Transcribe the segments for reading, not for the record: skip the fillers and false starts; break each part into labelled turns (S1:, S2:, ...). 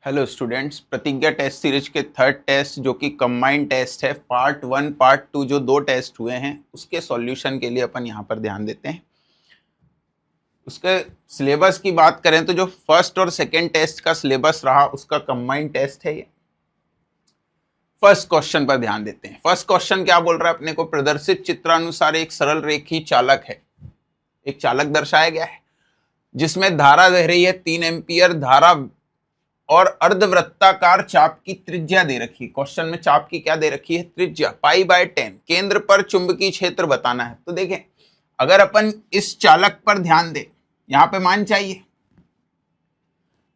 S1: Hello students, प्रतिज्ञा test series के third test जो कि कंबाइंड टेस्ट है, पार्ट 1 पार्ट 2 जो दो टेस्ट हुए हैं उसके सॉल्यूशन के लिए अपन यहाँ पर ध्यान देते हैं। उसके सिलेबस की बात करें तो जो फर्स्ट और सेकंड टेस्ट का सिलेबस रहा उसका कंबाइंड टेस्ट है ये। फर्स्ट क्वेश्चन पर ध्यान देते हैं। फर्स्ट क्वेश्चन क्या बोल रहा है अपने को, प्रदर्शित चित्रानुसार एक सरल रेखी चालक है, एक चालक दर्शाया गया है जिसमें धारा बह रही है 3 एम्पियर धारा और अर्धवृत्ताकार चाप की त्रिज्या दे रखी है। क्वेश्चन में चाप की क्या दे रखी है, त्रिज्या π/10। केंद्र पर चुंबकीय क्षेत्र बताना है। तो देखें, अगर अपन इस चालक पर ध्यान दें, यहां पे मान चाहिए,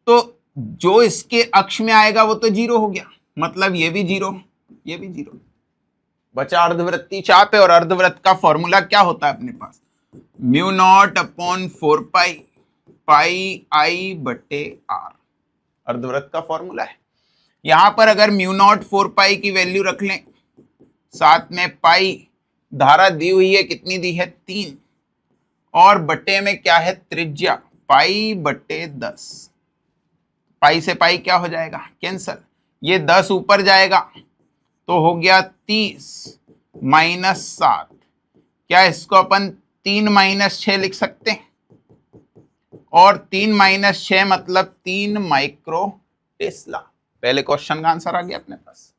S1: तो जो इसके अक्ष में आएगा वो तो जीरो हो गया, मतलब ये भी जीरो, ये भी जीरो, बचा अर्धवृत्तीय चाप है। और अर्धवृत्त का फॉर्मूला क्या होता है अपने पास, μ0/4π πi/r अर्धवृत्त का फॉर्मूला है। यहां पर अगर μ0/4π की वैल्यू रख लें, साथ में पाई धारा दी हुई है, कितनी दी है 3, और बटे में क्या है त्रिज्या π/10। पाई से पाई क्या हो जाएगा, कैंसल, ये 10 ऊपर जाएगा तो हो गया 30 -7। क्या इसको अपन 3 - 6 लिख सकते हैं, और 3 - 6 मतलब 3 माइक्रो टेस्ला। पहले क्वेश्चन का आंसर आ गया अपने पास।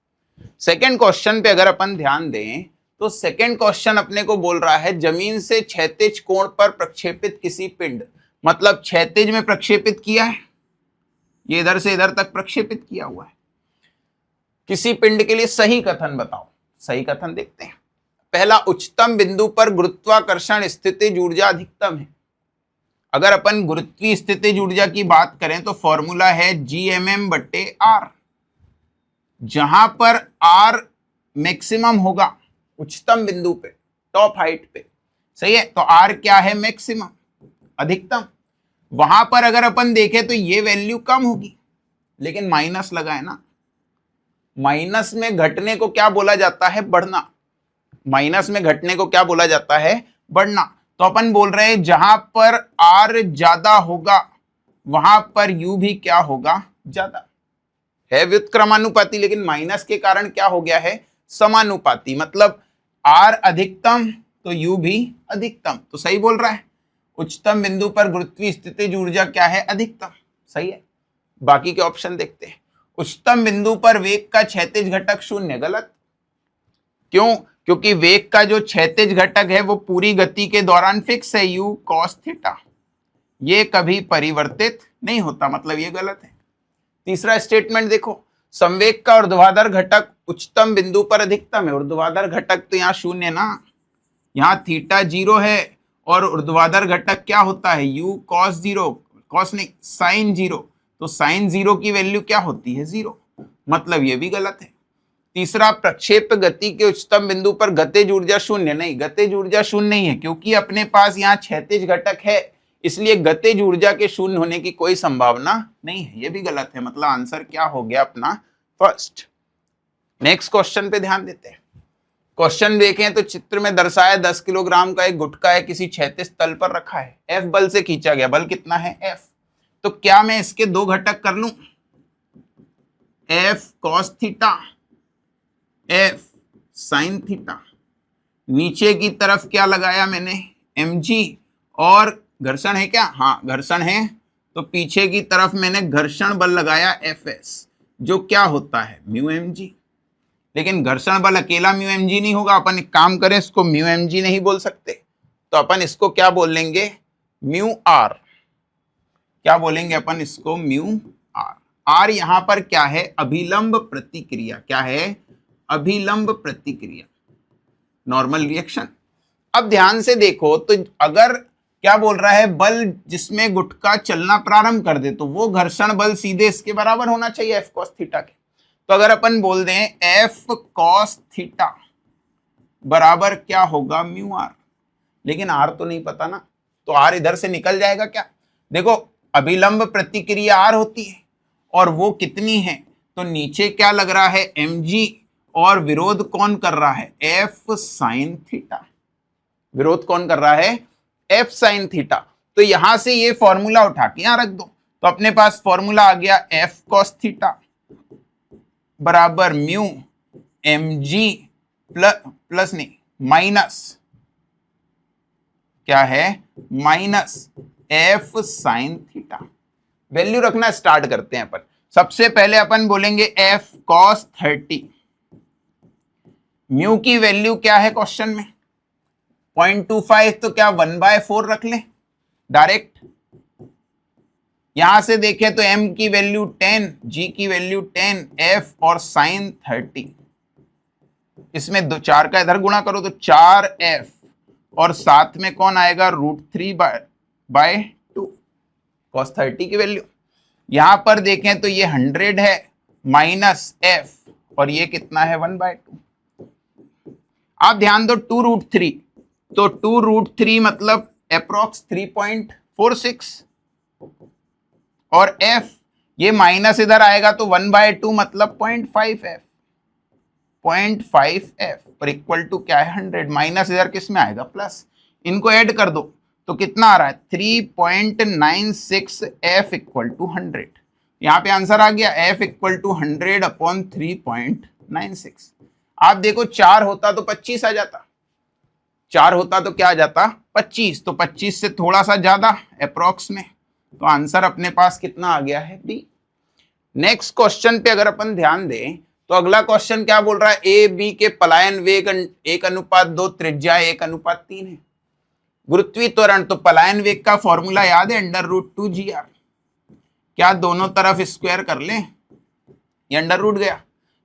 S1: सेकंड क्वेश्चन पे अगर अपन ध्यान दें तो सेकंड क्वेश्चन अपने को बोल रहा है जमीन से क्षैतिज कोण पर प्रक्षेपित किसी पिंड, मतलब क्षैतिज में प्रक्षेपित किया है, ये इधर से इधर तक प्रक्षेपित किया हुआ है, किसी पिंड के लिए सही कथन बताओ। सही कथन देखते हैं। पहला, उच्चतम बिंदु पर गुरुत्वाकर्षण स्थितिज ऊर्जा अधिकतम है। अगर अपन गुरुत्वीय स्थितिज ऊर्जा की बात करें तो फॉर्मूला है Gmm/r, जहां पर r मैक्सिमम होगा उच्चतम बिंदु पे, टॉप हाइट पे, सही है। तो r क्या है, मैक्सिमम, अधिकतम। वहां पर अगर अपन देखें तो ये वैल्यू कम होगी, लेकिन माइनस लगा है ना, माइनस में घटने को क्या बोला जाता है, बढ़ना। माइनस में घटने को क्या बोला जाता है, बढ़ना। तो अपन बोल रहे हैं जहां पर r ज्यादा होगा वहां पर u भी क्या होगा, ज्यादा। है व्युत्क्रमानुपाती, लेकिन माइनस के कारण क्या हो गया है, समानुपाती, मतलब r अधिकतम तो u भी अधिकतम। तो सही बोल रहा है, उच्चतम बिंदु पर गुरुत्वीय स्थितिज ऊर्जा क्या है, अधिकतम, सही है। बाकी के ऑप्शन देखते हैं। उच्चतम बिंदु पर वेग का क्षैतिज घटक 0, गलत। क्यों, क्योंकि वेग का जो क्षैतिज घटक है वो पूरी गति के दौरान फिक्स है, u cos थीटा, ये कभी परिवर्तित नहीं होता, मतलब ये गलत है। तीसरा स्टेटमेंट देखो, संवेग का ऊर्ध्वाधर घटक उच्चतम बिंदु पर अधिकतम है। ऊर्ध्वाधर घटक तो यहाँ 0 ना, यहाँ थीटा 0 है, और ऊर्ध्वाधर घटक क्या होता है, u cos 0, cos नहीं sin 0, तो sin 0 की वैल्यू क्या होती है, 0, मतलब ये भी गलत है। तीसरा, प्रक्षेप गति के उच्चतम बिंदु पर गतिज ऊर्जा 0, नहीं, गतिज ऊर्जा 0 नहीं है, क्योंकि अपने पास यहाँ क्षैतिज घटक है, इसलिए गतिज ऊर्जा के 0 होने की कोई संभावना नहीं है, ये भी गलत है। मतलब आंसर क्या हो गया अपना, फर्स्ट। नेक्स्ट क्वेश्चन पे ध्यान देते हैं। क्वेश्चन देखें तो चित्र में दर्शाया 10 किलोग्राम का एक गुटका है, किसी क्षैतिज तल पर रखा है, F बल से खींचा गया, बल कितना है, F। तो क्या मैं इसके दो घटक कर लूं, F cos theta, F sin theta, नीचे की तरफ क्या लगाया मैंने, mg, और घर्षण है क्या, हाँ घर्षण है, तो पीछे की तरफ मैंने घर्षण बल लगाया Fs, जो क्या होता है μmg। लेकिन घर्षण बल अकेला μmg नहीं होगा, अपन एक काम करें, इसको μmg नहीं बोल सकते, तो अपन इसको क्या बोल लेंगे, μr। क्या बोलेंगे अपन इसको, μr। r यहां पर क्या है, अभिलंब प्रतिक्रिया, क्या है, अभिलंब प्रतिक्रिया, नॉर्मल रिएक्शन। अब ध्यान से देखो तो अगर क्या बोल रहा है, बल जिसमें गुटका चलना प्रारंभ कर दे तो वो घर्षण बल सीधे इसके बराबर होना चाहिए, F cos थीटा के। तो अगर अपन बोल दें F cos थीटा बराबर क्या होगा, μr, लेकिन r तो नहीं पता ना, तो r इधर से निकल जाएगा क्या। देखो, अभिलंब प्रतिक्रिया r होती है, और वो कितनी है, तो नीचे क्या लग रहा है, mg, और विरोध कौन कर रहा है, F sin थीटा। विरोध कौन कर रहा है, F sin थीटा। तो यहां से ये फॉर्मूला उठा के यहां रख दो, तो अपने पास फॉर्मूला आ गया एफ कॉस थीटा बराबर म्यू mg प्लस नहीं माइनस क्या है, minus F sine theta. Value रखना स्टार्ट करते हैं अपन। सबसे पहले अपन बोलेंगे एफ कॉस 30। म्यू की वैल्यू क्या है क्वेश्चन में 0.25, तो क्या 1/4 रख लें डायरेक्ट। यहां से देखें तो m की वैल्यू 10, g की वैल्यू 10, f और साइन 30। इसमें दो 4 का इधर गुणा करो तो 4f और साथ में कौन आएगा √3/2 cos 30 की वैल्यू। यहां पर देखें तो ये 100 है माइनस f और ये कितना है 1/2। आप ध्यान दो 2√3, तो 2√3 मतलब अप्रोक्स 3.46 और f ये माइनस इधर आएगा तो 1/2 मतलब 0.5f और इक्वल टू क्या है 100। माइनस इधर किस में आएगा प्लस, इनको ऐड कर दो तो कितना आ रहा है 3.96 f इक्वल टू 100। यहाँ पे आंसर आ गया f इक्वल टू 100/3.96। आप देखो 4 होता तो 25 आ जाता, 4 होता तो क्या आ जाता 25, तो 25 से थोड़ा सा ज्यादा अप्रोक्स में, तो आंसर अपने पास कितना आ गया है बी। नेक्स्ट क्वेश्चन पे अगर अपन ध्यान दें तो अगला क्वेश्चन क्या बोल रहा है, ए बी के पलायन वेग 1:2, त्रिज्या 1:3 है। गुरुत्वीय त्वरण, तो पलायन वेग का फॉर्मूला याद है √2gr। क्या दोनों तरफ स्क्वायर कर लें, ये अंडर रूट गया,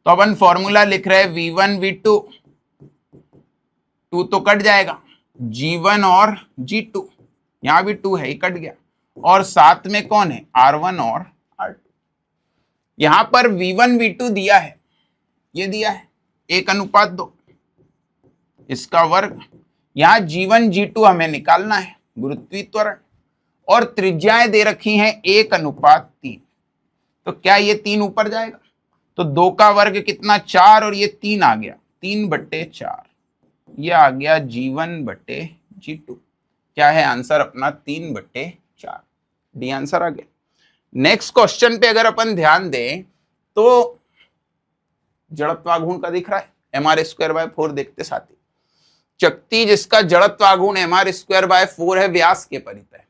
S1: तो अपन फॉर्मूला लिख रहे हैं v1 v2, 2 तो कट जाएगा, g1 और g2, यहां भी 2 है, ये कट गया, और साथ में कौन है r1 और r2। यहां पर v1 v2 दिया है, ये दिया है 1:2 इसका वर्ग। यहां g1 g2 हमें निकालना है गुरुत्वीय त्वरण, और त्रिज्याएं दे रखी हैं 1:3, तो क्या ये 3 ऊपर जाएगा, तो 2 का वर्ग कितना 4 और ये 3 आ गया 3/4, ये आ गया g1/g2। क्या है आंसर अपना 3/4, डी आंसर आ गया। नेक्स्ट क्वेश्चन पे अगर अपन ध्यान दें तो जड़त्वाघूर्ण का दिख रहा है mr²/4। देखते साथी, चकती जिसका जड़त्वाघूर्ण mr²/4 है व्यास के परित है,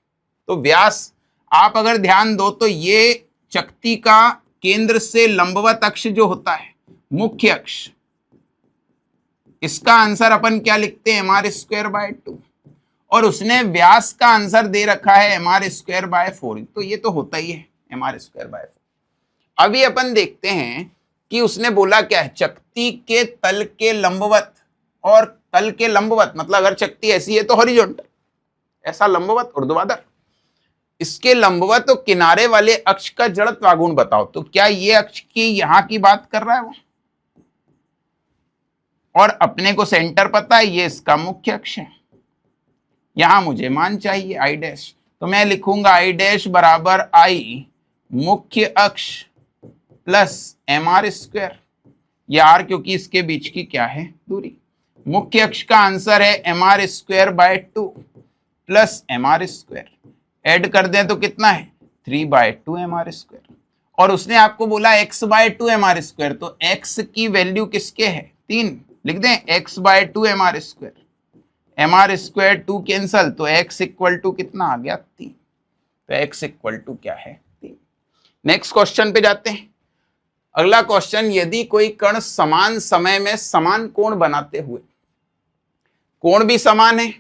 S1: तो व्यास आप अगर ध्यान दो तो ये चकती का केंद्र से लंबवत अक्ष जो होता है मुख्य अक्ष, इसका आंसर अपन क्या लिखते हैं mr²/2, और उसने व्यास का आंसर दे रखा है mr²/4, तो ये तो होता ही है mr²/4। अभी अपन देखते हैं कि उसने बोला क्या है, चकती के तल के लंबवत, और तल के लंबवत मतलब अगर चकती ऐसी है तो हॉरिजॉन्टल, ऐसा लंबवत ऊर्ध्वाधर, इसके लंबवत तो किनारे वाले अक्ष का जड़त्वाघूर्ण बताओ, तो क्या ये अक्ष की यहां की बात कर रहा है वो, और अपने को सेंटर पता है ये इसका मुख्य अक्ष है। यहां मुझे मान चाहिए I', तो मैं लिखूंगा I' बराबर I मुख्य अक्ष प्लस mr², ये r क्योंकि इसके बीच की क्या है दूरी। मुख्य अक्ष का आंसर है mr²/2 प्लस mr², ऐड कर दें तो कितना है 3/2 mr², और उसने आपको बोला x/2 mr², तो x की वैल्यू किसके है 3, लिख दें x/2 mr², mr² 2 कैंसल, तो x इक्वल टू कितना आ गया 3, तो x इक्वल टू क्या है 3। नेक्स्ट क्वेश्चन पे जाते हैं। अगला क्वेश्चन, यदि कोई कण समान समय में समान कोण बनाते हुए, कोण भी समान है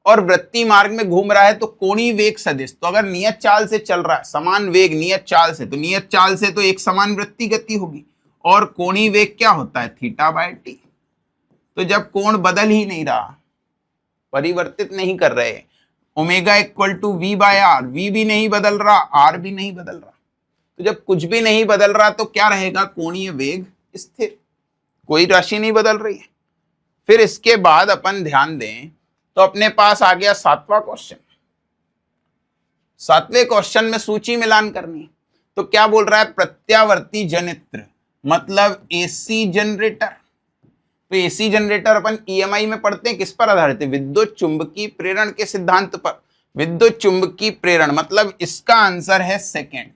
S1: और वृत्तीय मार्ग में घूम रहा है, तो कोणीय वेग सदिश, तो अगर नियत चाल से चल रहा है, समान वेग नियत चाल से, तो नियत चाल से तो एक समान वृत्तीय गति होगी, और कोणीय वेग क्या होता है θ/t। तो जब कोण बदल ही नहीं रहा, परिवर्तित नहीं कर रहे, omega equal to v/r, v भी नहीं बदल रहा r भी नहीं बदल रहा, तो जब कुछ भी नहीं बदल रहा तो क्या रहेगा कोणीय वेग स्थिर, कोई राशि नहीं बदल रही है। फिर इसके बाद अपन ध्यान दें तो अपने पास आ गया 7वां क्वेश्चन। 7वें क्वेश्चन में सूची मिलान करनी, तो क्या बोल रहा है, प्रत्यावर्ती जनित्र मतलब एसी जनरेटर। तो एसी जनरेटर अपन ईएमआई में पढ़ते हैं, किस पर आधारित है, विद्युत चुंबकीय प्रेरण के सिद्धांत पर। विद्युत चुंबकीय प्रेरण, मतलब इसका आंसर है सेकेंड।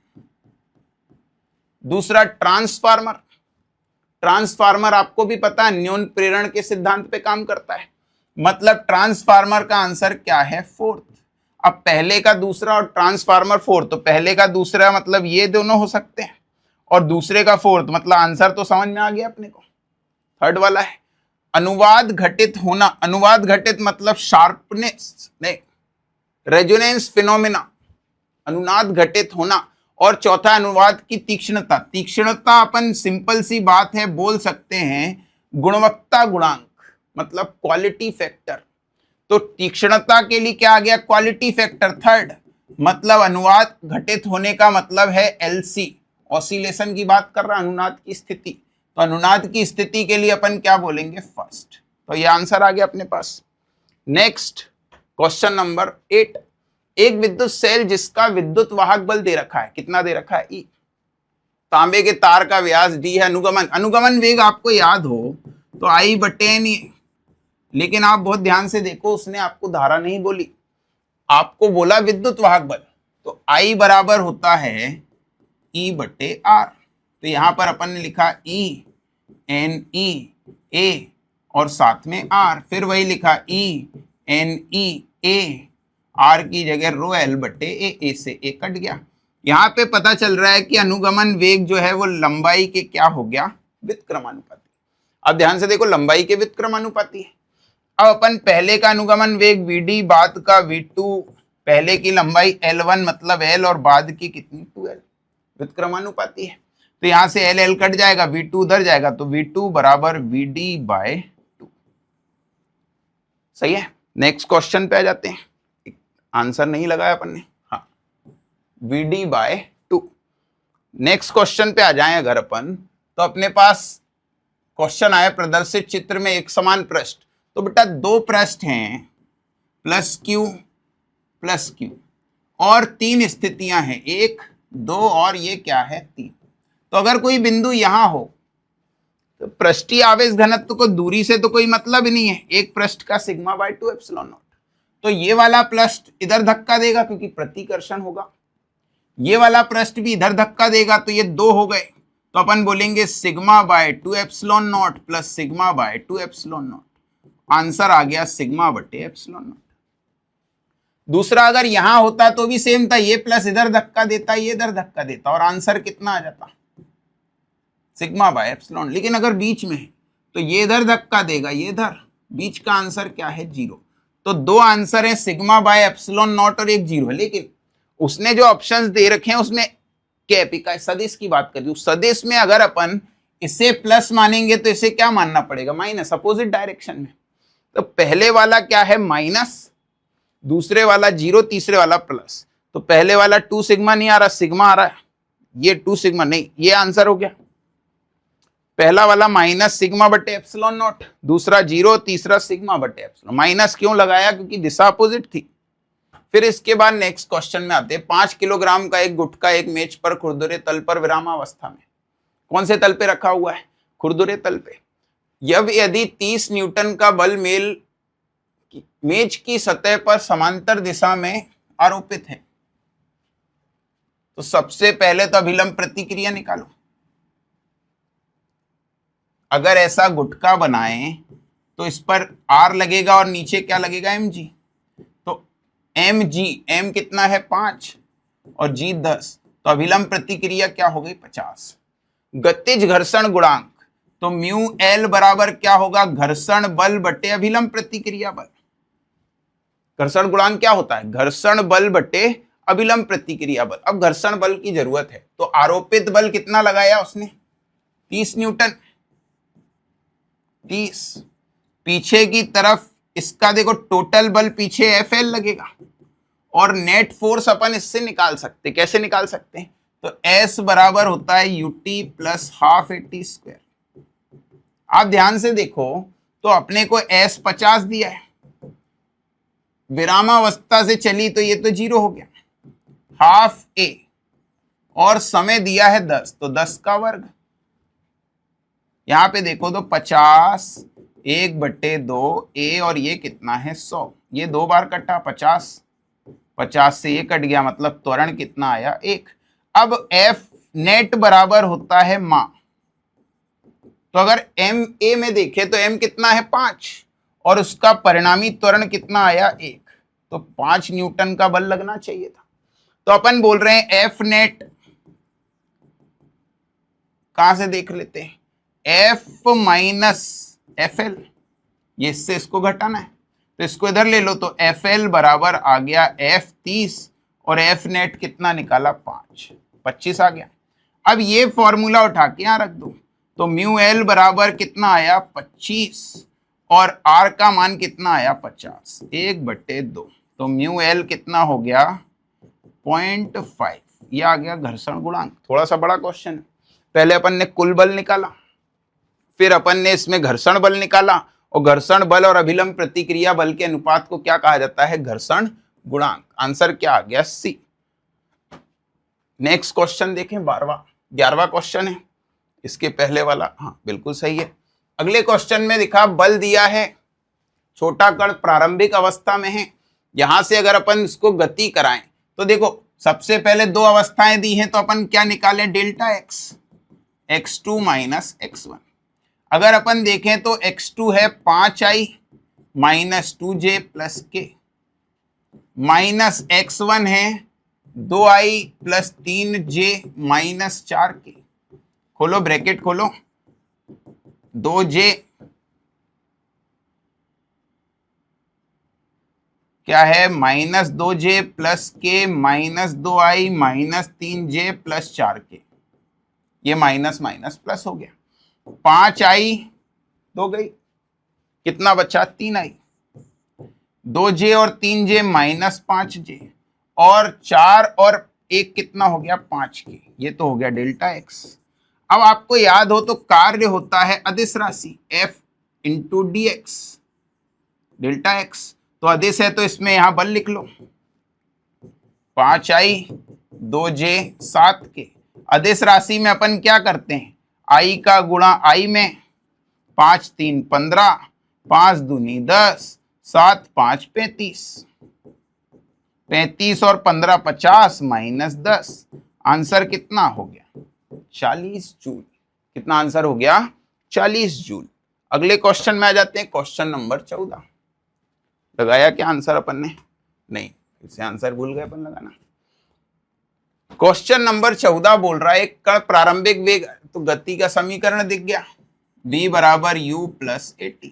S1: दूसरा ट्रांसफार्मर, ट्रांसफार्मर आपको भी पता है न्यून प्रेरण के सिद्धांत पे काम करता है, मतलब ट्रांसफार्मर का आंसर क्या है, फोर्थ। अब पहले का दूसरा और ट्रांसफार्मर फोर्थ, तो पहले का दूसरा मतलब ये दोनों हो सकते हैं, और दूसरे का फोर्थ, मतलब आंसर तो समझ में आ गया अपने को, थर्ड वाला है। अनुवाद घटित होना, अनुवाद घटित मतलब शार्पनेस नहीं, रेजोनेंस फिनोमिना, अनुनाद घटित होना। और चौथा अनुवाद की तीक्ष्णता, तीक्ष्णता अपन सिंपल सी बात है बोल सकते हैं गुणवत्ता गुणांक, मतलब क्वालिटी फैक्टर। तो तीक्ष्णता के लिए क्या आ गया, क्वालिटी फैक्टर थर्ड, मतलब अनुनाद घटित होने का मतलब है एलसी, ऑसिलेशन की बात कर रहा, अनुनाद की स्थिति, तो अनुनाद की स्थिति के लिए अपन क्या बोलेंगे, फर्स्ट। तो ये आंसर आ गया अपने पास। नेक्स्ट क्वेश्चन नंबर 8, एक विद्युत सेल जिसका विद्युत वाहक बल दे रखा है, कितना दे रखा है, E, तांबे के तार का व्यास D है, अनुगमन, अनुगमन वेग आपको याद हो तो I/N, लेकिन आप बहुत ध्यान से देखो उसने आपको धारा नहीं बोली, आपको बोला विद्युत वाहक बल, तो I बराबर होता है E/R। तो यहां पर अपन ने लिखा E/NE/A और साथ में R, फिर वही लिखा E/NE/A, R की जगह ρL/A, A से A कट गया। यहां पे पता चल रहा है कि अनुगमन वेग जो है वो लंबाई के क्या हो गया, व्युत्क्रमानुपाती। अब ध्यान से देखो लंबाई के व्युत्क्रमानुपाती है। अब अपन पहले का अनुगमन वेग VD, बाद का V2, पहले की लंबाई L1 मतलब L और बाद की कितनी 2L, व्युत्क्रमानुपाती है। तो यहां से L कट जाएगा, V2 उधर जाएगा, तो V2 बराबर VD/2। सही है। नेक्स्ट क्वेश्चन पे आ जाते हैं, आंसर नहीं लगाया अपन ने, हाँ VD/2। नेक्स्ट क्वेश्चन पे आ जाएं अगर अपन, तो अपने पास क्वेश्चन आया प्रदर्शित चित्र में एक समान पृष्ठ, तो बेटा दो पृष्ठ हैं +Q +Q और तीन स्थितियां हैं, 1 2 और ये क्या है 3। तो अगर कोई बिंदु यहां हो तो पृष्ठीय आवेश घनत्व को दूरी से तो कोई मतलब ही नहीं है, एक पृष्ठ का σ/2 ε0। तो ये वाला पृष्ठ इधर धक्का देगा क्योंकि प्रतिकर्षण होगा, ये वाला पृष्ठ भी इधर धक्का देगा, तो ये दो हो गए, तो अपन बोलेंगे σ/2 ε0 प्लस σ/2 ε0। आंसर आ गया σ/ε0। दूसरा अगर यहां होता तो भी सेम था, ये प्लस इधर धक्का देता, ये इधर धक्का देता, और आंसर कितना आ जाता, σ/ε। लेकिन अगर बीच में है तो ये इधर धक्का देगा, ये इधर, बीच का आंसर क्या है 0। तो दो आंसर है σ/ε0 और एक 0 है। लेकिन उसने जो ऑप्शंस दे रखे हैं उसमें कैप इकाई सदिश की बात कर रही हूं, सदिश में अगर अपन इसे प्लस मानेंगे तो इसे क्या मानना पड़ेगा, माइनस, अपोजिट डायरेक्शन में। तो पहले वाला क्या है माइनस, दूसरे वाला 0, तीसरे वाला प्लस। तो पहले वाला 2 सिग्मा नहीं आ रहा, सिग्मा आ रहा है, ये 2 सिग्मा नहीं, ये आंसर हो गया। पहला वाला -σ/ε0, दूसरा 0, तीसरा σ/ε। माइनस क्यों लगाया, क्योंकि दिशा अपोजिट थी। फिर इसके बाद नेक्स्ट क्वेश्चन में आते हैं, 5 किलोग्राम का एक गुटका एक मेज पर खुरदुरे तल पर विरामावस्था में, कौन से तल पे रखा हुआ है, खुरदुरे तल पे। जब यदि 30 न्यूटन का बल मेज की सतह पर समांतर दिशा में आरोपित है, तो सबसे पहले तो अभिलंब प्रतिक्रिया निकालो। अगर ऐसा गुटका बनाएं तो इस पर R लगेगा और नीचे क्या लगेगा mg, तो mg, m कितना है 5 और g 10, तो अभिलंब प्रतिक्रिया क्या हो गई 50। गतिज घर्षण गुणांक, तो म्यू L बराबर क्या होगा, घर्षण बल बटे अभिलंब प्रतिक्रिया बल। घर्षण गुणांक क्या होता है, घर्षण बल बटे अभिलंब प्रतिक्रिया बल। अब घर्षण बल की जरूरत है, तो आरोपित बल कितना लगाया उसने 30 न्यूटन, 30। पीछे की तरफ इसका देखो टोटल बल पीछे FL लगेगा, और नेट फोर्स अपन इससे निकाल सकते, कैसे निकाल सकते हैं, तो S बराबर होता है UT प्लस हाफ AT²। आप ध्यान से देखो तो अपने को S 50 दिया है, विरामावस्था से चली तो ये तो 0 हो गया, हाफ A, और समय दिया है 10, तो 10 का वर्ग। यहां पे देखो तो 50 1/2 A, और ये कितना है 100, ये 2 बार कटा 50, 50 से ये कट गया, मतलब त्वरण कितना आया 1। अब एफ नेट बराबर होता है मां। तो अगर एम ए में देखें तो एम कितना है 5 और उसका परिणामी त्वरण कितना आया 1, तो 5 न्यूटन का बल लगना चाहिए था। तो अपन बोल रहे हैं एफ नेट, कहां से देख लेते हैं, एफ माइनस एफ एल, ये इससे इसको घटाना है तो इसको इधर ले लो, तो एफ एल बराबर आ गया एफ 30 और एफ नेट कितना निकाला 5, 25 आ गया। अब ये फॉर्मूला उठा के यहां रख दो, तो म्यू एल बराबर कितना आया 25 और आर का मान कितना आया 50, 1/2। तो म्यू एल कितना हो गया 0.5, ये आ गया घर्षण गुणांक। थोड़ा सा बड़ा क्वेश्चन है। पहले अपन ने कुल बल निकाला, फिर अपन ने इसमें घर्षण बल निकाला, और घर्षण बल और अभिलंब प्रतिक्रिया बल के अनुपात को क्या कहा जाता है, घर्षण गुणांक। आंसर क्या आ गया सी। नेक्स्ट क्वेश्चन देखें, 11वां क्वेश्चन है, इसके पहले वाला हाँ बिल्कुल सही है। अगले क्वेश्चन में दिखा बल दिया है, छोटा कण प्रारंभिक अवस्था में है, यहां से अगर अपन इसको गति कराएं तो देखो सबसे पहले 2 अवस्थाएं दी हैं, तो अपन क्या निकालें, delta x, x2 minus x1। अगर अपन देखें तो x2 है 5i माइनस 2j प्लस के, माइनस x1 है 2i plus 3j minus 4k, खोलो ब्रैकेट खोलो, 2j क्या है माइनस 2j प्लस के minus 2i minus 3j plus 4k, ये माइनस माइनस प्लस हो गया। 5i 2 गई, कितना बचा 3i, 2j और 3j माइनस 5j, और 4 और 1 कितना हो गया 5k, ये तो हो गया डेल्टा एक्स। अब आपको याद हो तो कार्य होता है अदिश राशि f into D x, delta x तो अदिश है, तो इसमें यहां बल लिख लो, 5i 2j 7k। अदिश राशि में अपन क्या करते हैं, i का गुणा i में, 5 3 15, 5 दूनी 10, 7 5 35, 35 और 15 50 माइनस 10, आंसर कितना हो गया 40 जूल। कितना आंसर हो गया 40 जूल। अगले क्वेश्चन में आ जाते हैं, क्वेश्चन नंबर 14। लगाया क्या आंसर अपन ने, नहीं, इससे आंसर भूल गए अपन लगाना। क्वेश्चन नंबर 14 बोल रहा है एक कण प्रारंभिक वेग, तो गति का समीकरण दिख गया, v बराबर u प्लस AT।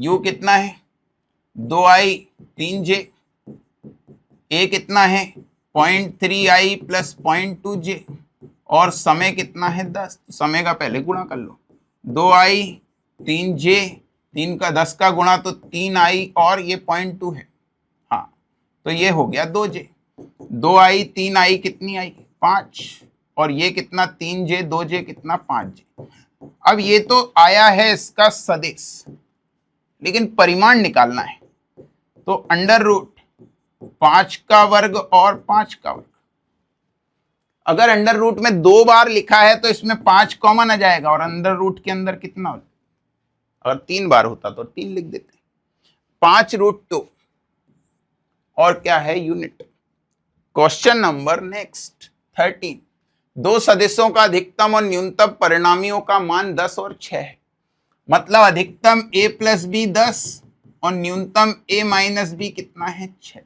S1: u कितना है 2i 3j, a कितना है 0.3i प्लस 0.2j, और समय कितना है 10, समय का पहले गुणा कर लो, 2i 3j, 3 का 10 का गुणा तो 3i और ये 0.2 है, हाँ तो ये हो गया 2j, 2i 3i कितनी आई 5, और ये कितना 3j 2j कितना 5j। अब ये तो आया है इसका सदिश, लेकिन परिमाण निकालना है, तो अंडर रूट 5 का वर्ग और 5 का वर्ग। अगर अंडर रूट में 2 बार लिखा है तो इसमें 5 कॉमन आ जाएगा, और अंडर रूट के अंदर कितना हो, अगर 3 बार होता तो 3 लिख देते, 5√2 और क्या है यूनिट। क्वेश्चन नंबर नेक्स्ट 13, 2 सदिशों का अधिकतम और न्यूनतम परिणामियों का मान 10 और 6 है, मतलब अधिकतम a प्लस बी 10 और न्यूनतम a माइनस बी कितना है 6।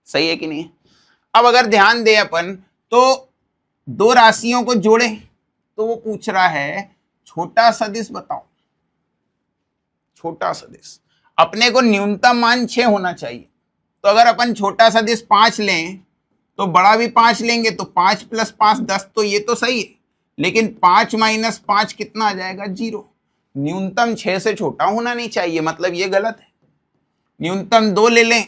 S1: सही है कि नहीं। अब अगर ध्यान दें अपन तो 2 राशियों को जोड़े, तो वो पूछ रहा है छोटा सदिश बताओ, छोटा सदिश, अपने को न्यूनतम मान 6 होना चाहिए, तो अगर अपन छोटा सदिश 5 लें तो बड़ा भी 5 लेंगे, तो 5 + 5 10, तो ये तो सही है, लेकिन 5 - 5 कितना आ जाएगा 0। न्यूनतम 6 से छोटा होना नहीं चाहिए, मतलब ये गलत है। न्यूनतम 2 ले लें,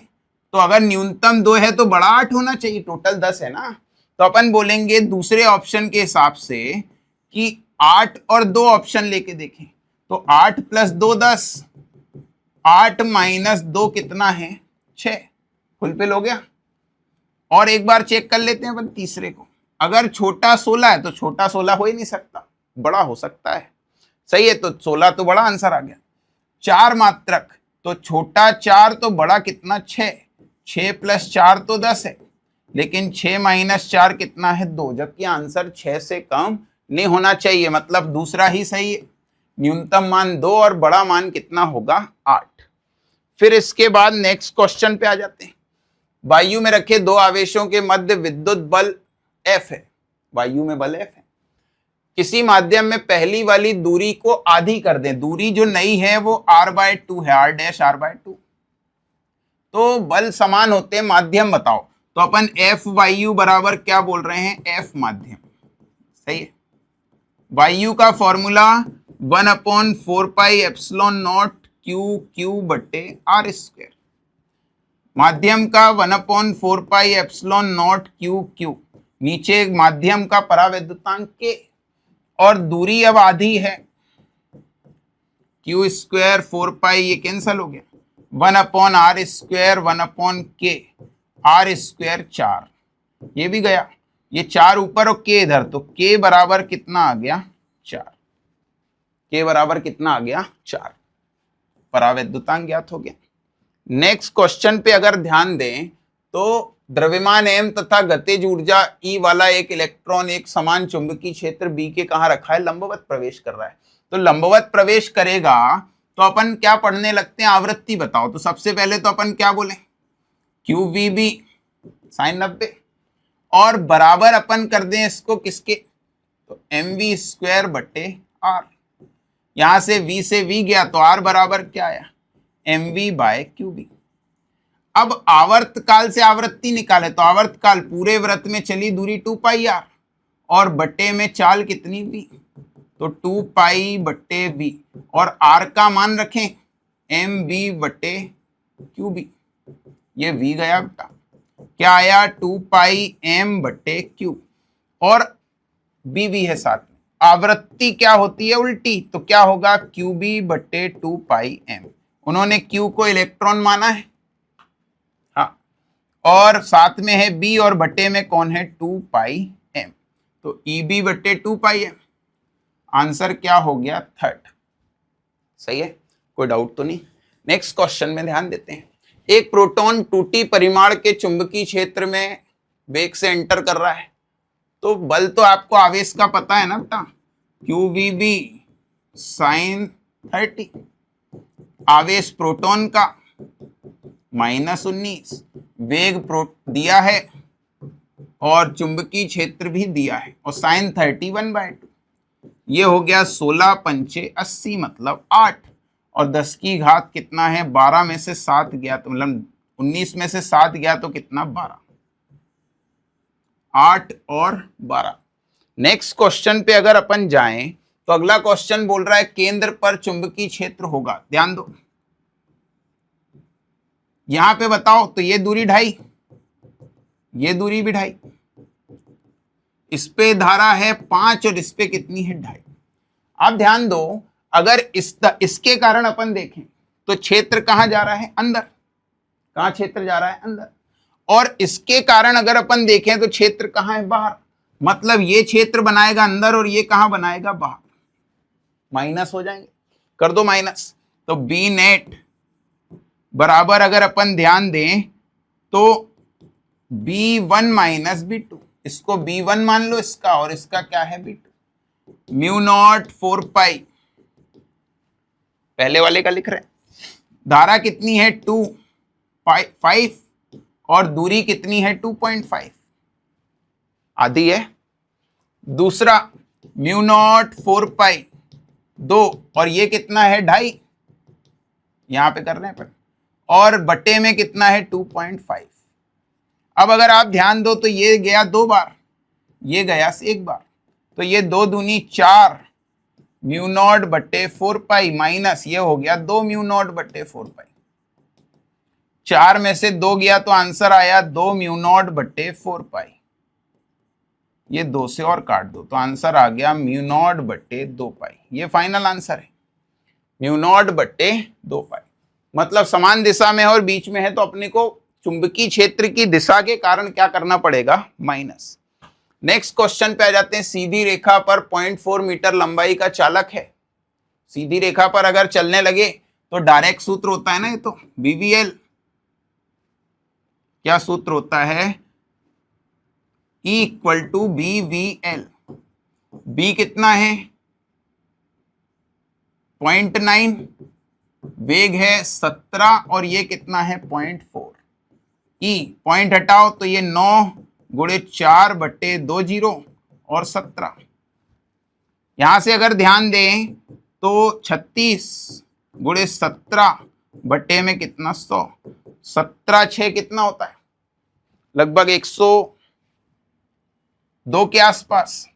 S1: तो अगर न्यूनतम 2 है तो बड़ा 8 होना चाहिए, टोटल 10 है ना, तो अपन बोलेंगे दूसरे ऑप्शन के हिसाब से कि 8 और 2 ऑप्शन लेके देखें, तो 8 + 2 10, 8 - 2 कितना है 6, फुलफिल हो गया। और एक बार चेक कर लेते हैं अपन तीसरे को, अगर छोटा 16 है तो छोटा 16 हो ही नहीं सकता, बड़ा हो सकता है, सही है, तो 16 तो बड़ा आंसर आ गया। 4 मात्रक, तो छोटा 4 तो बड़ा कितना 6, 6 + 4 तो 10 है, लेकिन 6 - 4 कितना है 2, जबकि आंसर 6 से कम नहीं होना चाहिए, मतलब दूसरा ही सही है। न्यूनतम मान 2 और बड़ा मान कितना होगा 8। फिर इसके बाद नेक्स्ट क्वेश्चन पे आ जाते हैं। वायु में रखे दो आवेशों के मध्य विद्युत बल F है, वायु में बल F है। किसी माध्यम में पहली वाली दूरी को आधी कर दें, दूरी जो नई है वो r/2 है, r'(r/2)। तो बल समान होते हैं, माध्यम बताओ। तो अपन F वायु बराबर क्या बोल रहे हैं, F माध्यम, सही है। वायु का फॉर्मूला 1/4πε0 Q/r²। माध्यम का 1/4πε0 Q, नीचे माध्यम का परावैद्युतांक K, और दूरी अब आधी है, Q² 4π ये कैंसल हो गया, 1/r², 1/K, r² 4, ये भी गया, ये 4 ऊपर और K इधर, तो K बराबर कितना आ गया 4, K बराबर कितना आ गया 4, परावैद्युतांक ज्ञात हो गया। नेक्स्ट क्वेश्चन पे अगर ध्यान दें तो द्रव्यमान m तथा गतिज ऊर्जा E वाला एक इलेक्ट्रॉन एक समान चुंबकीय क्षेत्र B के कहां रखा है, लंबवत प्रवेश कर रहा है। तो लंबवत प्रवेश करेगा तो अपन क्या पढ़ने लगते हैं, आवृत्ति बताओ। तो सबसे पहले तो अपन क्या बोले, QVB sin 90, और बराबर अपन कर दें इसको किसके, तो mv²/r। यहां से V से V गया तो R बराबर क्या आया, mv/QB। अब आवर्तकाल से आवृत्ति निकाले, तो आवर्तकाल पूरे वृत्त में चली दूरी 2πr और बट्टे में चाल कितनी V, तो 2π/V, और R का मान रखें mv/QB, ये V गया बेटा, क्या आया 2πm/Q, और B भी है साथ में। आवृत्ति क्या होती है उल्टी, तो क्या होगा QB/2πm। उन्होंने Q को इलेक्ट्रॉन माना है, हाँ, और साथ में है B और बट्टे में कौन है 2πm, तो EB/2πm। आंसर क्या हो गया 3rd, सही है, कोई डाउट तो नहीं। नेक्स्ट क्वेश्चन में ध्यान देते हैं। एक प्रोटॉन 2t परिमाण के चुंबकीय क्षेत्र में वेग से एंटर कर रहा है, तो बल तो आपको आवेश का पता है ना बेटा, QVB sin 30, आवेश प्रोटॉन का -19, वेग दिया है और चुंबकीय क्षेत्र भी दिया है, और sin 30 1/2, ये हो गया 16 × 5 = 80, मतलब 8, और 10 की घात कितना है, 12 में से 7 गया तो मतलब 19 में से 7 गया तो कितना 12, 8 और 12। नेक्स्ट क्वेश्चन पे अगर अपन जाएं तो अगला क्वेश्चन बोल रहा है केंद्र पर चुंबकीय क्षेत्र होगा। ध्यान दो, यहां पे बताओ, तो ये दूरी 2.5, ये दूरी भी 2.5, इस पे धारा है 5 और इस पे कितनी है 2.5। अब ध्यान दो, अगर इसके कारण अपन देखें तो क्षेत्र कहां जा रहा है, अंदर, कहां क्षेत्र जा रहा है अंदर, और इसके कारण अगर अपन देखें तो क्षेत्र कहां है बाहर, मतलब ये क्षेत्र बनाएगा अंदर और ये कहां बनाएगा बाहर, माइनस हो जाएंगे, कर दो माइनस। तो B नेट बराबर अगर अपन ध्यान दें तो B1 - B2, इसको B1 मान लो इसका, और इसका क्या है B2, μ0 4π, पहले वाले का लिख रहे हैं। धारा कितनी है 2.5 और दूरी कितनी है 2.5, आधी है। दूसरा μ0 4π 2, और ये कितना है 2.5, यहां पे कर रहे हैं, और बटे में कितना है 2.5। अब अगर आप ध्यान दो तो ये गया 2 बार, ये गया 1 बार, तो ये 2 दूनी 4 μ0/4π माइनस ये हो गया 2 μ0/4π, 4 में से 2 गया तो आंसर आया 2 μ0/4π, ये 2 से और काट दो तो आंसर आ गया μ0/2π, ये फाइनल आंसर है μ0/2π। मतलब समान दिशा में है और बीच में है, तो अपने को चुंबकीय क्षेत्र की दिशा के कारण क्या करना पड़ेगा, माइनस। नेक्स्ट क्वेश्चन पे आ जाते हैं। सीधी रेखा पर 0.4 मीटर लंबाई का चालक है, सीधी रेखा पर अगर चलने लगे तो डायरेक्ट सूत्र होता है ना, ये तो VVL क्या सूत्र होता है, E equal to B V L. B कितना है 0.9, वेग है 17 और ये कितना है 0.4। ई पॉइंट हटाओ तो ये 9 गुणे 4/2 जीरो और 17। यहां से अगर ध्यान दें तो 36 गुणे 17 बट्टे में कितना 100, 17 6 कितना होता है, लगभग 102 के आसपास।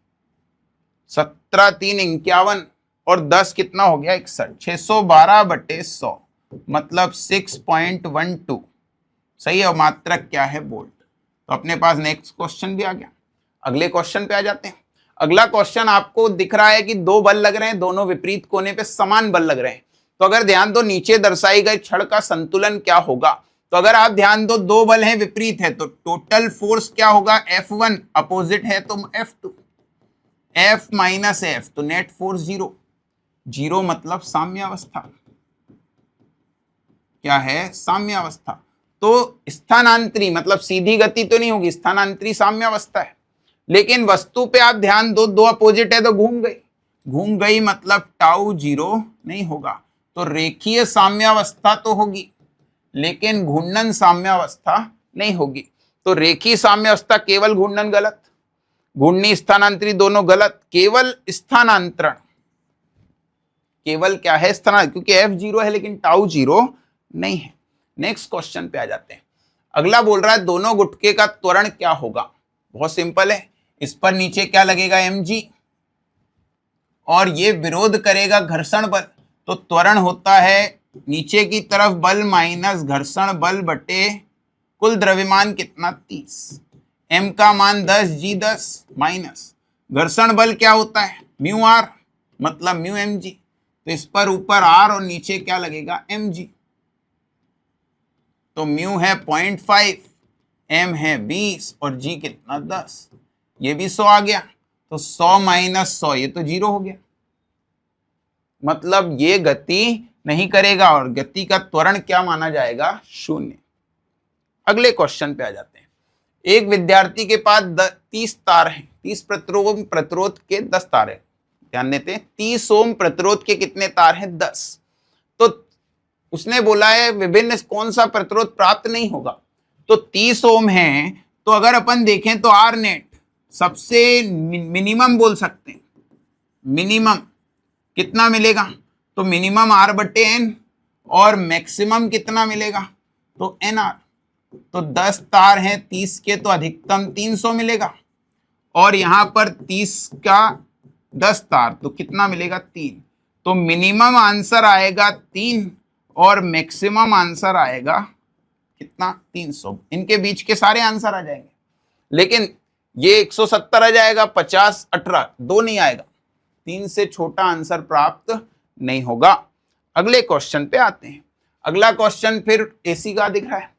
S1: 17 3 51 और 10 कितना हो गया 61, 612/100 मतलब 6.12 सही है। और मात्रक क्या है वोल्ट। तो अपने पास नेक्स्ट क्वेश्चन भी आ गया। अगले क्वेश्चन पे आ जाते हैं। अगला क्वेश्चन आपको दिख रहा है कि दो बल लग रहे हैं, दोनों विपरीत कोने पे समान बल लग रहे हैं। तो अगर ध्यान दो नीचे दर्शाई गई छड़ का संतुलन क्या होगा। तो अगर आप ध्यान दो दो बल हैं विपरीत है तो टोटल फोर्स क्या होगा F1, अपोजिट है तो F2, F माइनस F तो नेट फोर्स 0, 0 मतलब साम्यावस्था। क्या है साम्यावस्था। तो स्थानांतरी मतलब सीधी गति तो नहीं होगी, स्थानांतरी साम्यावस्था है। लेकिन वस्तु पे आप ध्यान दो, दो अपोजिट है तो घूम गई मतलब टाउ 0 नहीं होगा। तो रेखीय साम्यावस्था तो होगी लेकिन घूर्णन साम्यावस्था नहीं होगी। तो रेखीय साम्यावस्था केवल घूर्णन गलत, घूर्णी स्थानांतरी दोनों गलत, केवल स्थानांतरण, केवल क्या है स्थानांतरण, क्योंकि F 0 है लेकिन टाउ 0 नहीं है। नेक्स्ट क्वेश्चन पे आ जाते हैं। अगला बोल रहा है दोनों गुटके का त्वरण क्या होगा। बहुत सिंपल है, इस पर नीचे क्या लगेगा mg और ये विरोध करेगा घर्षण बल। तो त्वरण होता है नीचे की तरफ बल माइनस घर्षण बल बटे कुल द्रव्यमान कितना 30, m का मान 10 g 10 माइनस घर्षण बल क्या होता है म्यू r मतलब म्यू mg। तो इस पर ऊपर r और नीचे क्या लगेगा mg। तो म्यू है 0.5, m है 20 और g कितना 10, ये भी 100 आ गया। तो 100 माइनस 100 ये तो 0 हो गया, मतलब ये गति नहीं करेगा और गति का त्वरण क्या माना जाएगा 0। अगले क्वेश्चन पे आ जाते हैं। एक विद्यार्थी के पास 30 तार हैं, 30 ओम प्रतिरोध के 10 तार हैं। ध्यान देते हैं 30 ओम प्रतिरोध के कितने तार हैं 10। तो उसने बोला है विभिन्न कौन सा प्रतिरोध प्राप्त नहीं होगा। तो 30 ओम है तो अगर अपन देखें तो आर नेट सबसे मिनिमम बोल सकते हैं, मिनिमम कितना मिलेगा तो मिनिमम R बटे N और मैक्सिमम कितना मिलेगा तो NR। तो 10 तार हैं 30 के तो अधिकतम 300 मिलेगा और यहां पर 30 का 10 तार तो कितना मिलेगा 3। तो मिनिमम आंसर आएगा 3 और मैक्सिमम आंसर आएगा कितना 300। इनके बीच के सारे आंसर आ जाएंगे लेकिन ये 170 आ जाएगा, 50 18 दो नहीं आएगा, 3 से छोटा आंसर प्राप्त नहीं होगा। अगले क्वेश्चन पे आते हैं। अगला क्वेश्चन फिर एसी का दिख रहा है।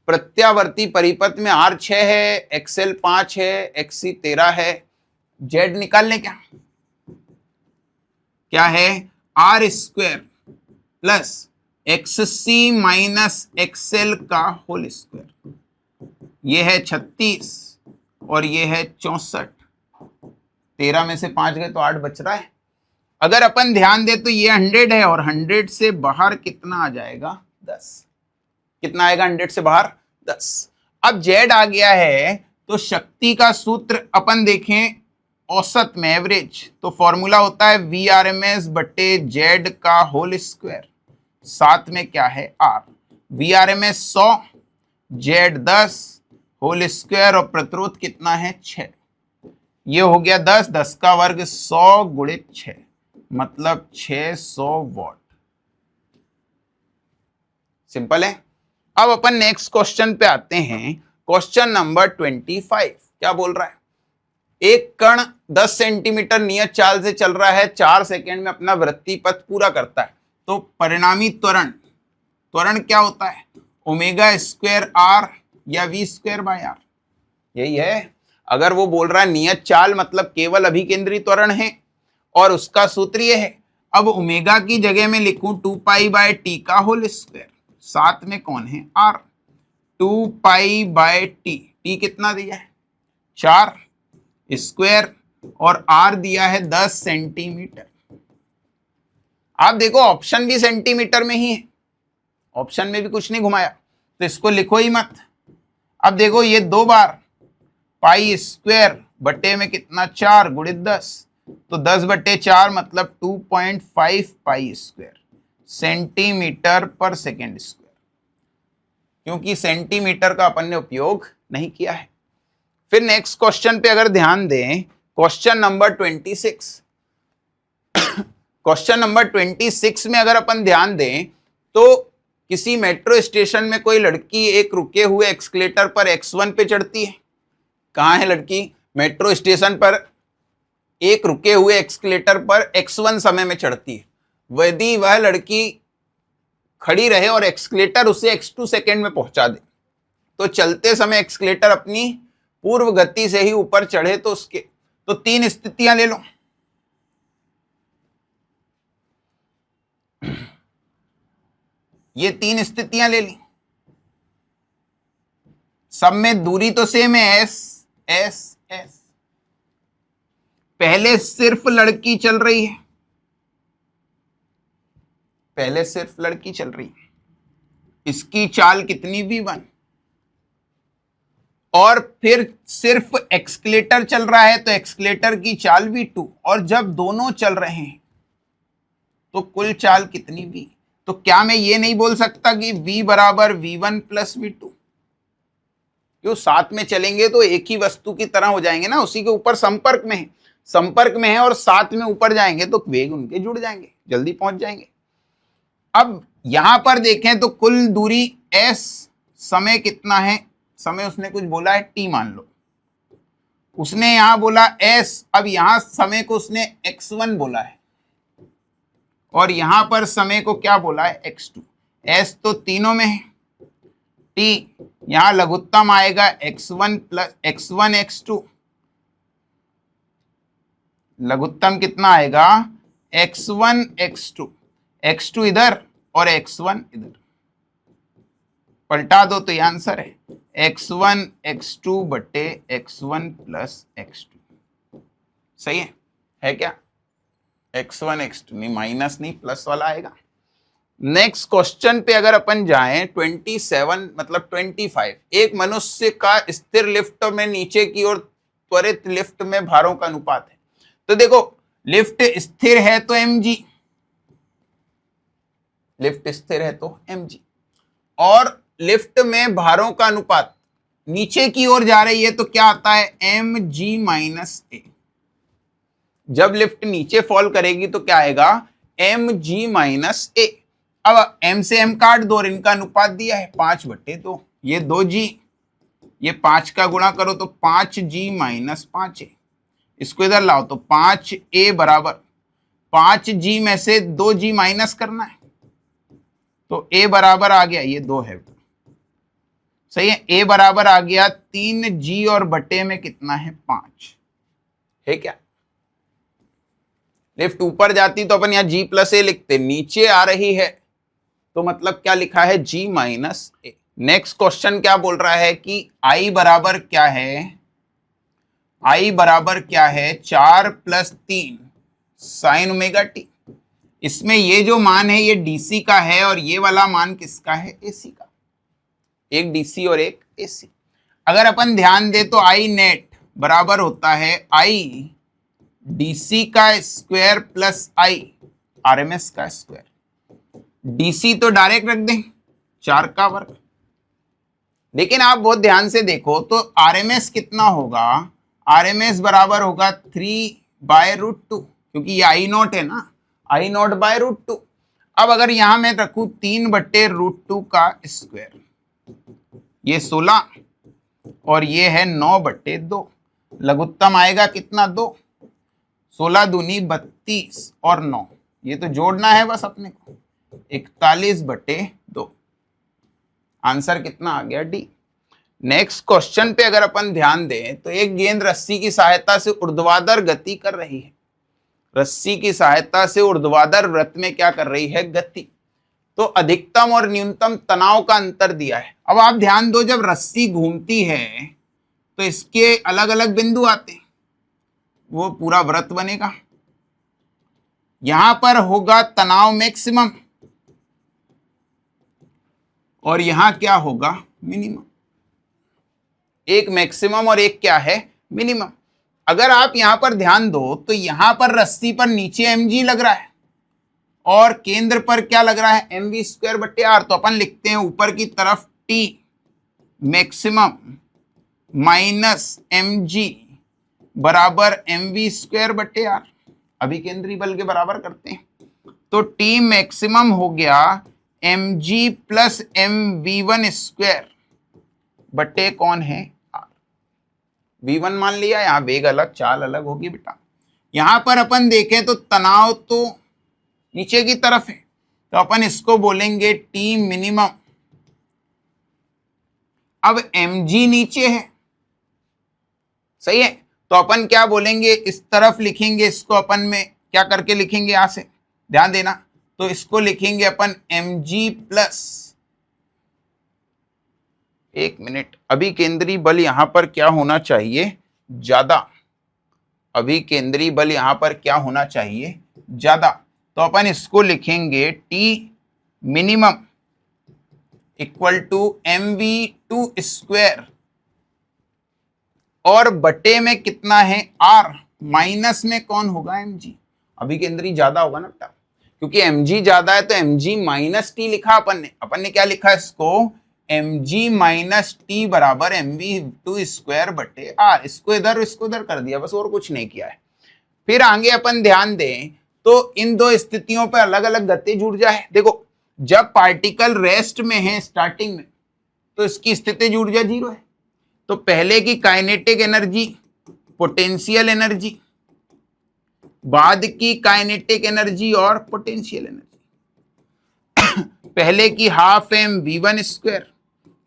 S1: प्रत्यावर्ती परिपथ में R 6 है, XL 5 है, XC 13 है, Z निकाल लें क्या है R square plus XC minus XL का होल स्क्वायर। ये है 36 और ये है 64, 13 में से 5 गए तो 8 बच रहा है। अगर अपन ध्यान दे तो ये 100 है और 100 से बाहर कितना आ जाएगा 10, कितना आएगा 100 से बाहर 10। अब Z आ गया है तो शक्ति का सूत्र अपन देखें औसत में एवरेज, तो फॉर्मूला होता है VRMS बटे Z का होल स्क्वायर, साथ में क्या है R। VRMS 100, Z 10 whole square और प्रतिरोध कितना है 6। ये हो गया 10, 10 का वर्ग 100 गुणे 6 मतलब 600 वॉट। सिंपल है। अब अपन नेक्स्ट क्वेश्चन पे आते हैं। क्वेश्चन नंबर 25 क्या बोल रहा है। एक कण 10 सेंटीमीटर नियत चाल से चल रहा है, 4 सेकेंड में अपना वृत्तीय पथ पूरा करता है। तो परिणामी त्वरण, त्वरण क्या होता है ओमेगा स्क्वायर R या V स्क्वायर बाय R, यही है। अगर वो बोल रहा है नियत चाल मतलब केवल अभिकेंद्री त्वरण है और उसका सूत्र ये है। अब ओमेगा की जगह में लिखूं 2 पाई बाय T का होल स्क्वायर, साथ में कौन है R। 2π/t, t कितना दिया है 4 स्क्वायर और r दिया है 10 सेंटीमीटर। आप देखो ऑप्शन भी सेंटीमीटर में ही है, ऑप्शन में भी कुछ नहीं घुमाया, तो इसको लिखो ही मत। अब देखो ये 2 बार पाई स्क्वायर बटे में कितना 4 गुणित 10, तो 10/4 मतलब 2.5 पाई स्क्वायर सेंटीमीटर पर सेकेंड स्क्वायर, क्योंकि सेंटीमीटर का अपन ने उपयोग नहीं किया है। फिर नेक्स्ट क्वेश्चन पे अगर ध्यान दें, क्वेश्चन नंबर 26, क्वेश्चन नंबर 26 में अगर अपन ध्यान दें तो किसी मेट्रो स्टेशन में कोई लड़की एक रुके हुए एक्सकलेटर पर x1 पे चढ़ती है। कहाँ है लड़की? मेट्रो स्टेशन पर एक रुके हुए एक्सकलेटर पर x1 समय में चढ़ती है। यदि वह लड़की खड़ी रहे और एक्सकलेटर उसे x2 सेकेंड में पहुंचा दे, तो चलते समय एक्सकलेटर अपनी पूर्व गति से ही ऊपर चढ़े तो उसके तो 3 स्थितियां ले लो। ये 3 स्थितियां ले ली, सब में दूरी तो सेम है s s s। पहले सिर्फ लड़की चल रही है, पहले सिर्फ लड़की चल रही है, इसकी चाल कितनी v1, और फिर सिर्फ एक्सकलेटर चल रहा है तो एक्सकलेटर की चाल v2, और जब दोनों चल रहे हैं तो कुल चाल कितनी v। तो क्या मैं ये नहीं बोल सकता कि v बराबर v1 प्लस v2? क्यों? साथ में चलेंगे तो एक ही वस्तु की तरह हो जाएंगे ना, उसी के ऊपर संपर्क में है, संपर्क में है और साथ में ऊपर जाएंगे तो वेग उनके जुड़ जाएंगे, जल्दी पहुंच जाएंगे। अब यहां पर देखें तो कुल दूरी s, समय कितना है, समय उसने कुछ बोला है t मान लो, उसने यहां बोला s, अब यहां समय को उसने x1 बोला है और यहां पर समय को क्या बोला है x2। s तो तीनों में है, t यहां लघुत्तम आएगा x1 प्लस x1 x2, लघुत्तम कितना आएगा x1 x2, x2 इधर और x1 इधर, पलटा दो तो ये आंसर है x1 x2 बटे x1 प्लस x2। सही है क्या? x1 x2 नहीं, माइनस नहीं प्लस वाला आएगा। नेक्स्ट क्वेश्चन पे अगर अपन जाएं 27 मतलब 25, एक मनुष्य का स्थिर लिफ्ट में नीचे की ओर त्वरित लिफ्ट में भारों का अनुपात है। तो देखो लिफ्ट स्थिर है तो mg, लिफ्ट स्थिर है तो mg, और लिफ्ट में भारों का अनुपात नीचे की ओर जा रही है तो क्या आता है mg माइनस a। जब लिफ्ट नीचे फॉल करेगी तो क्या आएगा mg माइनस a। अब m से m काट दो और इनका अनुपात दिया है 5/2, ये 2g, ये 5 का गुणा करो तो 5g माइनस 5a, इसको इधर लाओ तो 5a बराबर 5g में से 2g माइनस करना है तो a बराबर आ गया, ये 2 है, सही है, a बराबर आ गया 3g और बटे में कितना है 5, है क्या? लिफ्ट ऊपर जाती तो अपन यहाँ g प्लस ए लिखते, नीचे आ रही है तो मतलब क्या लिखा है g माइनस ए। नेक्स्ट क्वेश्चन क्या बोल रहा है कि i बराबर क्या है, i बराबर क्या है 4 + 3 साइन ओमेगा t। इसमें ये जो मान है ये डीसी का है और ये वाला मान किसका है, एसी का, एक डीसी और एक एसी। अगर अपन ध्यान दे तो आई नेट बराबर होता है आई डीसी का स्क्वायर प्लस आई आरएमएस का स्क्वायर। डीसी तो डायरेक्ट रख दें 4 का वर्ग, लेकिन आप बहुत ध्यान से देखो तो आरएमएस कितना होगा, आरएमएस बराबर होगा 3/√2, क्योंकि ये आई नॉट है ना, आई नॉट बाय √2। अब अगर यहां मैं रखूं 3/√2 का स्क्वायर, ये 16 और ये है 9/2, लघुत्तम आएगा कितना 2, 16 दूनी 32 और 9, ये तो जोड़ना है बस अपने को, 41/2। आंसर कितना आ गया डी। नेक्स्ट क्वेश्चन पे अगर अपन ध्यान दें तो एक गेंद रस्सी की सहायता से ऊर्ध्वाधर गति कर रही है, रस्सी की सहायता से ऊर्ध्वाधर वृत्त में क्या कर रही है, गति। तो अधिकतम और न्यूनतम तनाव का अंतर दिया है। अब आप ध्यान दो, जब रस्सी घूमती है तो इसके अलग अलग बिंदु आते हैं, वो पूरा वृत्त बनेगा। यहां पर होगा तनाव मैक्सिमम और यहां क्या होगा, मिनिमम। एक मैक्सिमम और एक क्या है, मिनिमम। अगर आप यहां पर ध्यान दो तो यहां पर रस्सी पर नीचे mg लग रहा है और केंद्र पर क्या लग रहा है, mv²/r। तो अपन लिखते हैं ऊपर की तरफ T मैक्सिमम माइनस mg बराबर mv²/r। अभी केंद्रीय बल के बराबर करते हैं, तो T मैक्सिमम हो गया mg प्लस mv1² बटे कौन है, r। v1 मान लिया, यहां वेग अलग चाल अलग होगी बेटा। यहां पर अपन देखें तो तनाव तो नीचे की तरफ है, तो अपन इसको बोलेंगे T मिनिमम। अब mg नीचे है, सही है, तो अपन क्या बोलेंगे, इस तरफ लिखेंगे इसको, अपन में क्या करके लिखेंगे, यहां से ध्यान देना, तो इसको लिखेंगे अपन mg प्लस, एक मिनट, अभी केंद्रीय बल यहां पर क्या होना चाहिए, ज्यादा। अभी केंद्रीय बल यहां पर क्या होना चाहिए, ज्यादा। तो अपन इसको लिखेंगे T minimum equal to mv2² और बटे में कितना है, r, माइनस में कौन होगा, mg। अभी केंद्रीय ज्यादा होगा ना बेटा, क्योंकि mg ज्यादा है तो mg माइनस टी लिखा अपन ने क्या लिखा इसको, mg माइनस टी बराबर mv2² बटे r। इसको इधर कर दिया बस, और कुछ नहीं किया है। फिर आगे अपन ध्यान दें तो इन दो स्थितियों पर अलग अलग गतिज ऊर्जा है। देखो, जब पार्टिकल रेस्ट में है स्टार्टिंग में, तो इसकी स्थितिज ऊर्जा 0 है। तो पहले की काइनेटिक एनर्जी, पोटेंशियल एनर्जी, बाद की काइनेटिक एनर्जी और पोटेंशियल एनर्जी। पहले की हाफ m v1²,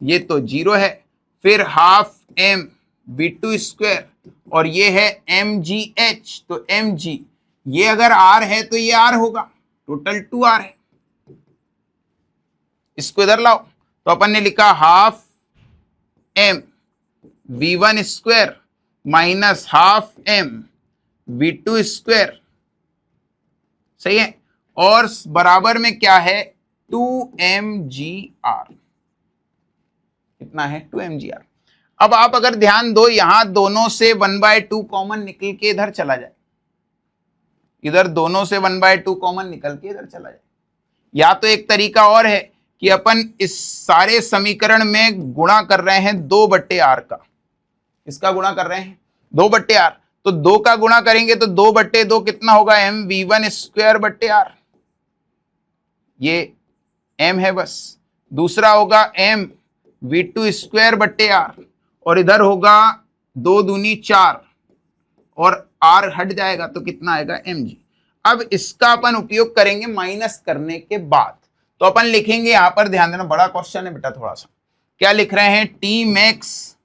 S1: ये तो 0 है, फिर हाफ m v2² और ये है mgh, तो mg, ये अगर r है तो ये r होगा, टोटल 2r है। इसको इधर लाओ, तो अपन ने लिखा half m v1² minus half m v2², सही है, और बराबर में क्या है, 2mgr। कितना है, 2mgr। अब आप अगर ध्यान दो, यहां दोनों से 1/2 कॉमन निकल के इधर चला जाए, इधर दोनों से 1/2 कॉमन निकल के इधर चला जाए। या तो एक तरीका और है कि अपन इस सारे समीकरण में गुणा कर रहे हैं 2/r का। इसका गुणा कर रहे हैं 2/r, तो 2 का गुणा करेंगे तो 2/2 कितना होगा, mv1²/r। ये m है बस। दूसरा होगा mv2²/r और इधर होगा 2 दूनी 4 और r हट जाएगा तो कितना आएगा, mg। अब इसका अपन उपयोग करेंगे माइनस करने के बाद, तो अपन लिखेंगे, यहां पर ध्यान देना, बड़ा क्वेश्चन है बेटा थोड़ा सा। क्या लिख रहे हैं, T max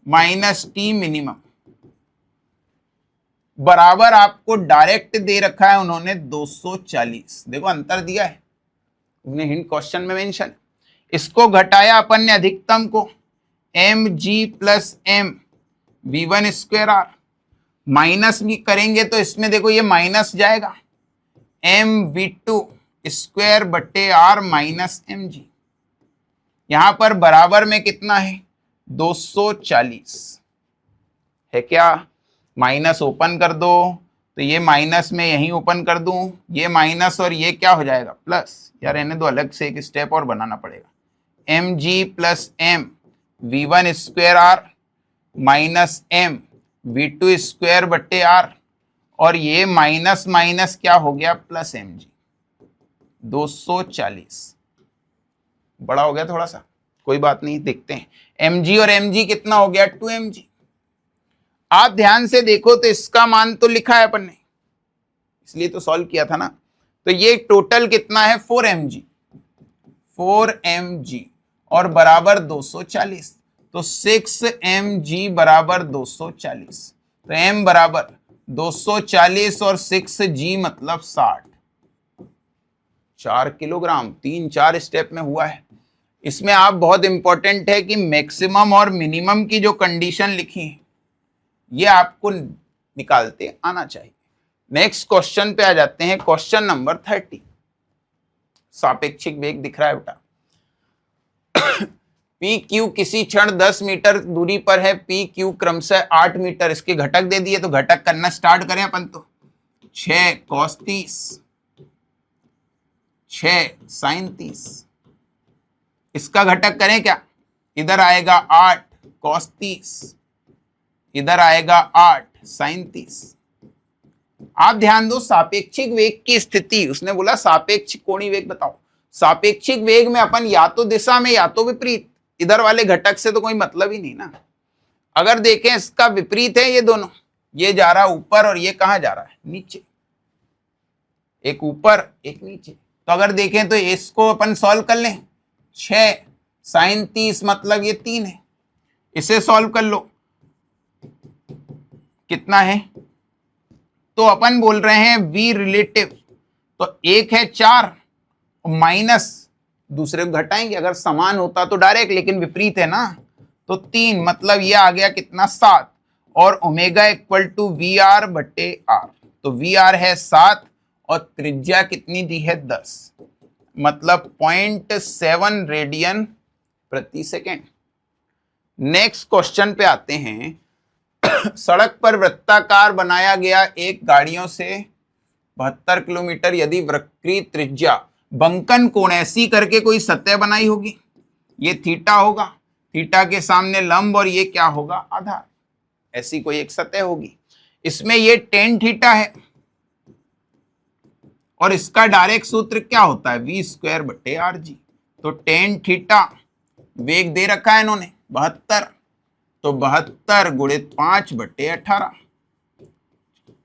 S1: minus T minimum बराबर, आपको डायरेक्ट दे रखा है उन्होंने 240। देखो अंतर दिया है, उन्हें हिंट क्वेश्चन में मेंशन। इसको घटाया अपन ने अधिकतम को, mg plus m v1²r, minus भी करेंगे तो इसमें देखो ये माइनस जाएगा, mv2²/r माइनस mg। यहां पर बराबर में कितना है, 240 है क्या। माइनस ओपन कर दो तो ये माइनस में यहीं ओपन कर दूं, ये माइनस और ये क्या हो जाएगा, प्लस। यार रहने दो, अलग से एक स्टेप और बनाना पड़ेगा। mg plus m v1²r minus m v2²/r और ये माइनस माइनस क्या हो गया, प्लस mg। 240 बड़ा हो गया थोड़ा सा, कोई बात नहीं, देखते हैं। mg और mg कितना हो गया, 2mg। आप ध्यान से देखो तो इसका मान तो लिखा है अपन ने, इसलिए तो सॉल्व किया था ना। तो ये टोटल कितना है, 4mg और बराबर 240, तो 6mg बराबर 240। तो m बराबर 240 और 6g मतलब 60। 4 किलोग्राम, 3-4 स्टेप में हुआ है। इसमें आप बहुत इंपॉर्टेंट है कि मैक्सिमम और मिनिमम की जो कंडीशन लिखी है ये आपको निकालते आना चाहिए। नेक्स्ट क्वेश्चन पे आ जाते हैं, क्वेश्चन नंबर 30। सापेक्षिक वेग दिख रहा है बेटा। पी क्यू किसी क्षण 10 मीटर दूरी पर है, पी क्यू क्रमशः 8 मीटर, इसके घटक दे दिए तो घटक करना स्टार्ट करें अपन। तो 6 cos 30, 6 sin 30, इसका घटक करें क्या, इधर आएगा 8 cos 30, इधर आएगा 8 sin 30। आप ध्यान दो, सापेक्षिक वेग की स्थिति, उसने बोला सापेक्ष कोणीय वेग बताओ। सापेक्षिक वेग में अपन या तो दिशा में या तो विपरीत, इधर वाले घटक से तो कोई मतलब ही नहीं ना। अगर देखें इसका विपरीत है ये दोनों, ये जा रहा ऊपर और ये कहां जा रहा है, नीचे, एक ऊपर एक नीचे। तो अगर देखें तो इसको अपन सॉल्व कर लें, 6 sin 30 मतलब ये 3 है, इसे सॉल्व कर लो, कितना है, तो अपन बोल रहे हैं v रिलेटिव, तो एक है 4 माइनस दूसरे को घटाएंगे, अगर समान होता तो डायरेक्ट, लेकिन विपरीत है ना, तो 3 मतलब ये आ गया कितना, 7, और omega equal to V R बटे आर। तो वी आर है 7 और त्रिज्या कितनी दी है, 10, मतलब 0.7 रेडियन प्रति सेकेंड। नेक्स्ट क्वेश्चन पे आते हैं। सड़क पर वृत्ताकार बनाया गया एक गाड़ियों से 72 किलोमीटर, यदि वक्री त्रिज्या बंकन कोण ऐसी करके कोई सतह बनाई होगी, ये थीटा होगा, थीटा के सामने लंब, और ये क्या होगा, आधार, ऐसी कोई एक सतह होगी। इसमें ये tan थीटा है और इसका डायरेक्ट सूत्र क्या होता है, v स्क्वायर बटे आर जी। तो tan थीटा वेग दे रखा है इन्होंने 72, तो 72 गुणित 5 बटे 18,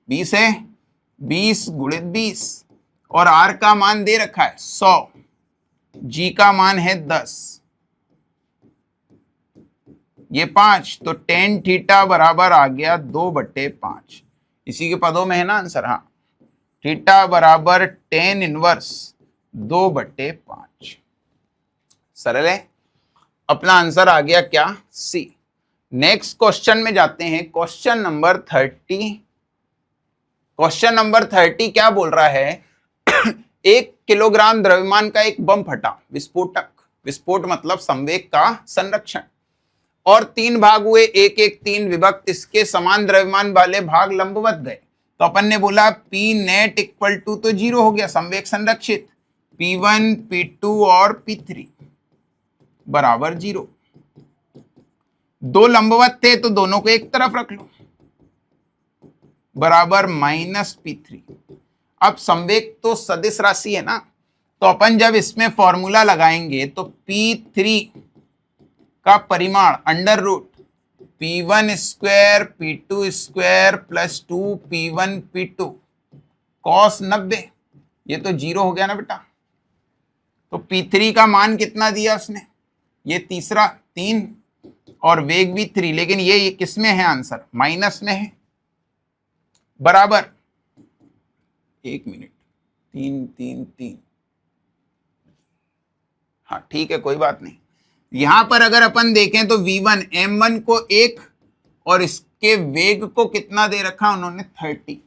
S1: 20 है, 20 गुणित 20, और r का मान दे रखा है 100, g का मान है 10, ये 5, तो tan थीटा बराबर आ गया 2 बटे 5, इसी के पदों में है ना आंसर। हाँ, थीटा बराबर tan इनवर्स 2 बटे 5, सरल है, अपना आंसर आ गया क्या, सी। नेक्स्ट क्वेश्चन में जाते हैं, क्वेश्चन नंबर 30। क्वेश्चन नंबर 30 क्या बोल रहा है, 1 किलोग्राम द्रव्यमान का एक बम फटा, विस्फोटक, विस्फोट मतलब संवेग का संरक्षण, और 3 भाग हुए, 1 1 3 विभक्त, इसके समान द्रव्यमान वाले भाग लंबवत गए। तो अपन ने बोला P नेट इक्वल टू, तो 0 हो गया, संवेग संरक्षित, P1 P2 और P3 बराबर 0। 2 लंबवत थे तो दोनों को एक तरफ रख लो, बराबर -P3। अब संवेग तो सदिश राशि है ना, तो अपन जब इसमें फॉर्मूला लगाएंगे तो P3 का परिमाण under root P1 square P2 square plus 2P1 P2 cos 90, ये तो 0 हो गया ना बेटा। तो P3 का मान कितना दिया उसने, ये तीसरा 3, और वेग भी 3, लेकिन ये किस में है आंसर, माइनस में है, बराबर 1 मिनट 3 3 3, हाँ ठीक है कोई बात नहीं। यहां पर अगर अपन देखें तो V1 M1 को 1 और इसके वेग को कितना दे रखा उन्होंने, 30,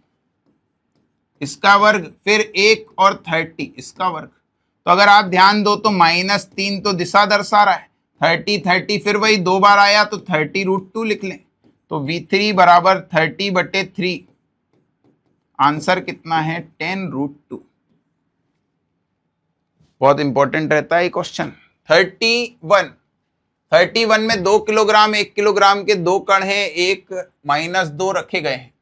S1: इसका वर्ग, फिर 1 और 30 इसका वर्ग। तो अगर आप ध्यान दो तो -3 तो दिशा दर्शा रहा है, 30 30 फिर वही 2 बार आया तो 30√2 लिख लें। तो V3 बराबर 30 बटे 3, आंसर कितना है 10√2। बहुत इंपॉर्टेंट रहता है क्वेश्चन। 31 में 2 किलोग्राम 1 किलोग्राम के 2 कण हैं, एक -2 रखे गए हैं।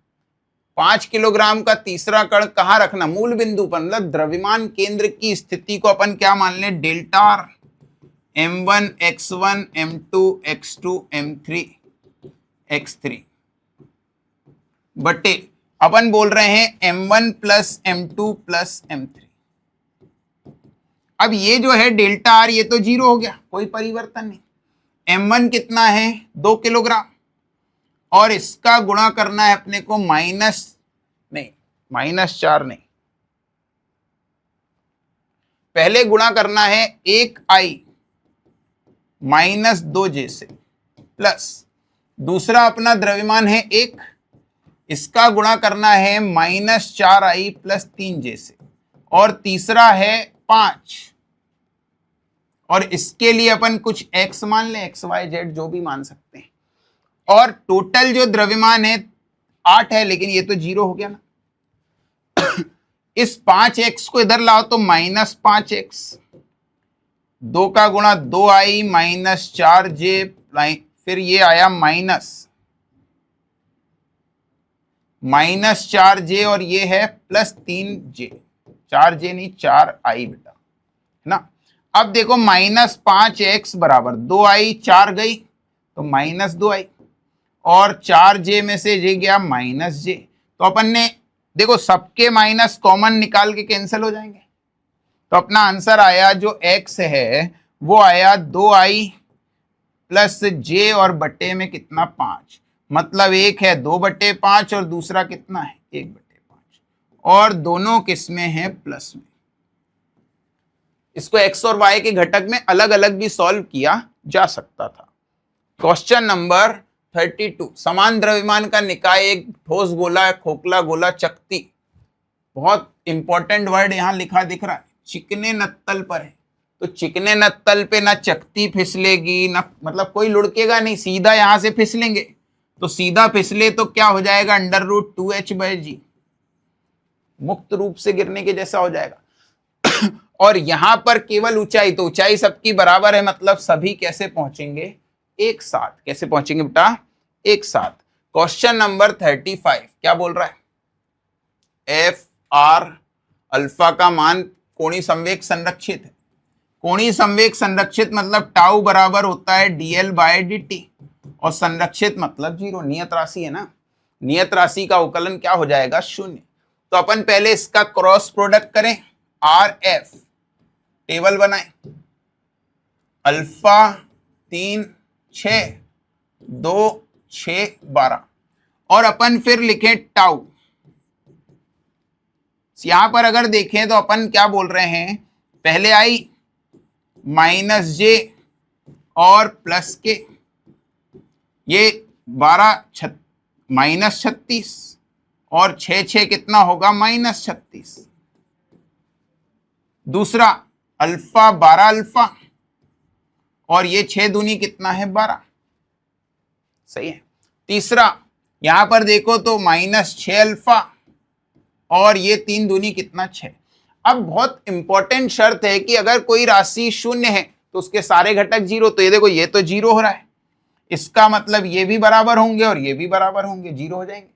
S1: 5 किलोग्राम का तीसरा कण कहाँ रखना, मूल बिंदु पर, मतलब द्रव्यमान केंद्र की स्थिति को अपन क्या मान लें, delta R, M1 x1 M2 x2 M3 x3 बटे अपन बोल रहे हैं M1 plus M2 plus M3। अब ये जो है डेल्टा R ये तो 0 हो गया, कोई परिवर्तन नहीं। M1 कितना है, 2 किलोग्राम, और इसका गुणा करना है अपने को -4 नहीं, पहले गुणा करना है 1i माइनस 2j से, प्लस दूसरा अपना द्रव्यमान है 1, इसका गुणा करना है माइनस 4i प्लस 3j से, और तीसरा है 5, और इसके लिए अपन कुछ x मान लें, x y z जो भी मान सकते हैं, और टोटल जो द्रव्यमान है 8 है, लेकिन ये तो 0 हो गया ना। इस 5x को इधर लाओ तो माइनस 5x, 2 का गुणा 2i माइनस 4j, फिर ये आया माइनस 4j, और ये है प्लस 3j, 4j नहीं 4i बेटा, है ना। अब देखो माइनस 5x बराबर 2i, 4 गई तो माइनस 2i, और 4j में से ये गया माइनस j, तो अपन ने देखो सबके माइनस कॉमन निकाल के कैंसिल हो जाएंगे, तो अपना आंसर आया जो x है वो आया 2i प्लस j, और बट्टे में कितना 5, मतलब एक है 2/5 और दूसरा कितना है 1/5, और दोनों किसमें है प्लस में। इसको x और y के घटक में अलग अलग भी सॉल्व किया जा सकता था। क्वेश्चन नंबर 32, समान द्रव्यमान का निकाय एक ठोस गोला, खोखला गोला, चकती, बहुत इंपॉर्टेंट वर्ड यहां लिखा दिख रहा है, चिकने नत्तल पर है, तो चिकने नत्तल पे ना चकती फिसलेगी ना, मतलब कोई लुढ़केगा नहीं, सीधा यहां से फिसलेंगे, तो सीधा फिसले तो क्या हो जाएगा √2h/g, मुक्त रूप से गिरने के जैसा हो जाएगा। और यहां पर केवल ऊंचाई, तो ऊंचाई सबकी बराबर है, मतलब सभी कैसे पहुंचेंगे एक साथ, कैसे पहुंचेंगे बेटा एक साथ। क्वेश्चन नंबर 35 क्या बोल रहा है, एफ आर अल्फा का मान कोणीय संवेग संरक्षित है, कोणीय संवेग संरक्षित मतलब टाउ बराबर होता है dl/dt, और संरक्षित मतलब 0, नियत राशि है ना, नियत राशि का अवकलन क्या हो जाएगा 0। तो अपन पहले इसका क्रॉस प्रोडक्ट करें, RF टेबल बनाएं, अल्फा 3 6 2 6 12, और अपन फिर लिखें टाउ। यहां पर अगर देखें तो अपन क्या बोल रहे हैं, पहले आई माइनस j और प्लस के, ये 12 माइनस 36, और 6 कितना होगा माइनस 36। दूसरा अल्फा 12 अल्फा, और ये 6 दूनी कितना है 12, सही है। तीसरा यहां पर देखो तो माइनस 6 अल्फा, और ये 3 दूनी कितना 6। अब बहुत इंपॉर्टेंट शर्त है कि अगर कोई राशि शून्य है तो उसके सारे घटक 0, तो ये देखो ये तो 0 हो रहा है, इसका मतलब ये भी बराबर होंगे और ये भी बराबर होंगे, 0 हो जाएंगे,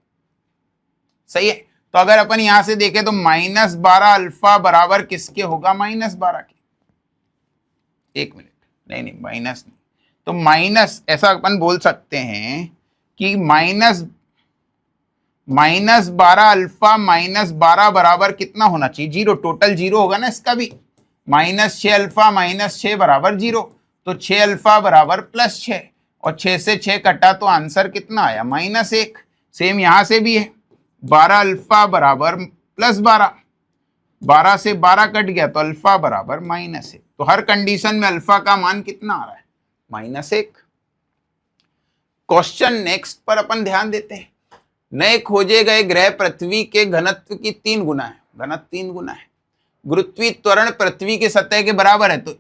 S1: सही है। तो अगर अपन यहां से देखें तो माइनस 12 अल्फा बराबर किसके होगा माइनस 12 के, एक मिनट, नहीं माइनस नहीं, तो माइनस ऐसा अपन बोल सकते हैं कि माइनस 12 अल्फा माइनस 12 बराबर कितना होना चाहिए 0, टोटल 0 होगा ना इसका भी, माइनस 6 अल्फा माइनस 6 बराबर 0, तो 6 अल्फा बराबर प्लस 6, और 6 से 6 कटा तो आंसर कितना आया -1। सेम यहां से भी है, 12 अल्फा बराबर प्लस 12, 12 से 12 कट गया तो अल्फा बराबर -1, तो हर कंडीशन में अल्फा का मान कितना आ रहा है -1। क्वेश्चन नेक्स्ट पर अपन ध्यान देते हैं, नए खोजे गए ग्रह पृथ्वी के घनत्व की 3 गुना है, घनत्व 3 गुना है, गुरुत्वीय त्वरण पृथ्वी की सतह के बराबर है, तो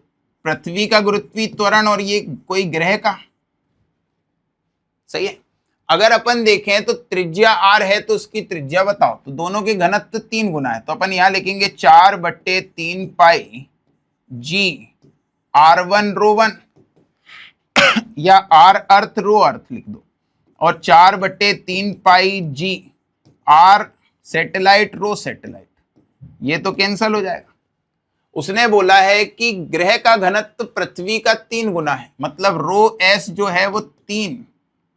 S1: पृथ्वी का गुरुत्वीय त्वरण और ये कोई ग्रह का, सही है। अगर अपन देखें तो त्रिज्या r है तो उसकी त्रिज्या बताओ, तो दोनों के घनत्व 3 गुना है, तो अपन यहां लिखेंगे 4/3 पाई g r1 ρ1 या r अर्थ रो अर्थ लिख दो, और 4/3 पाई g r सैटेलाइट रो सैटेलाइट, ये तो कैंसल हो जाएगा। उसने बोला है कि ग्रह का घनत्व पृथ्वी का 3 गुना है, मतलब रो s जो है वो 3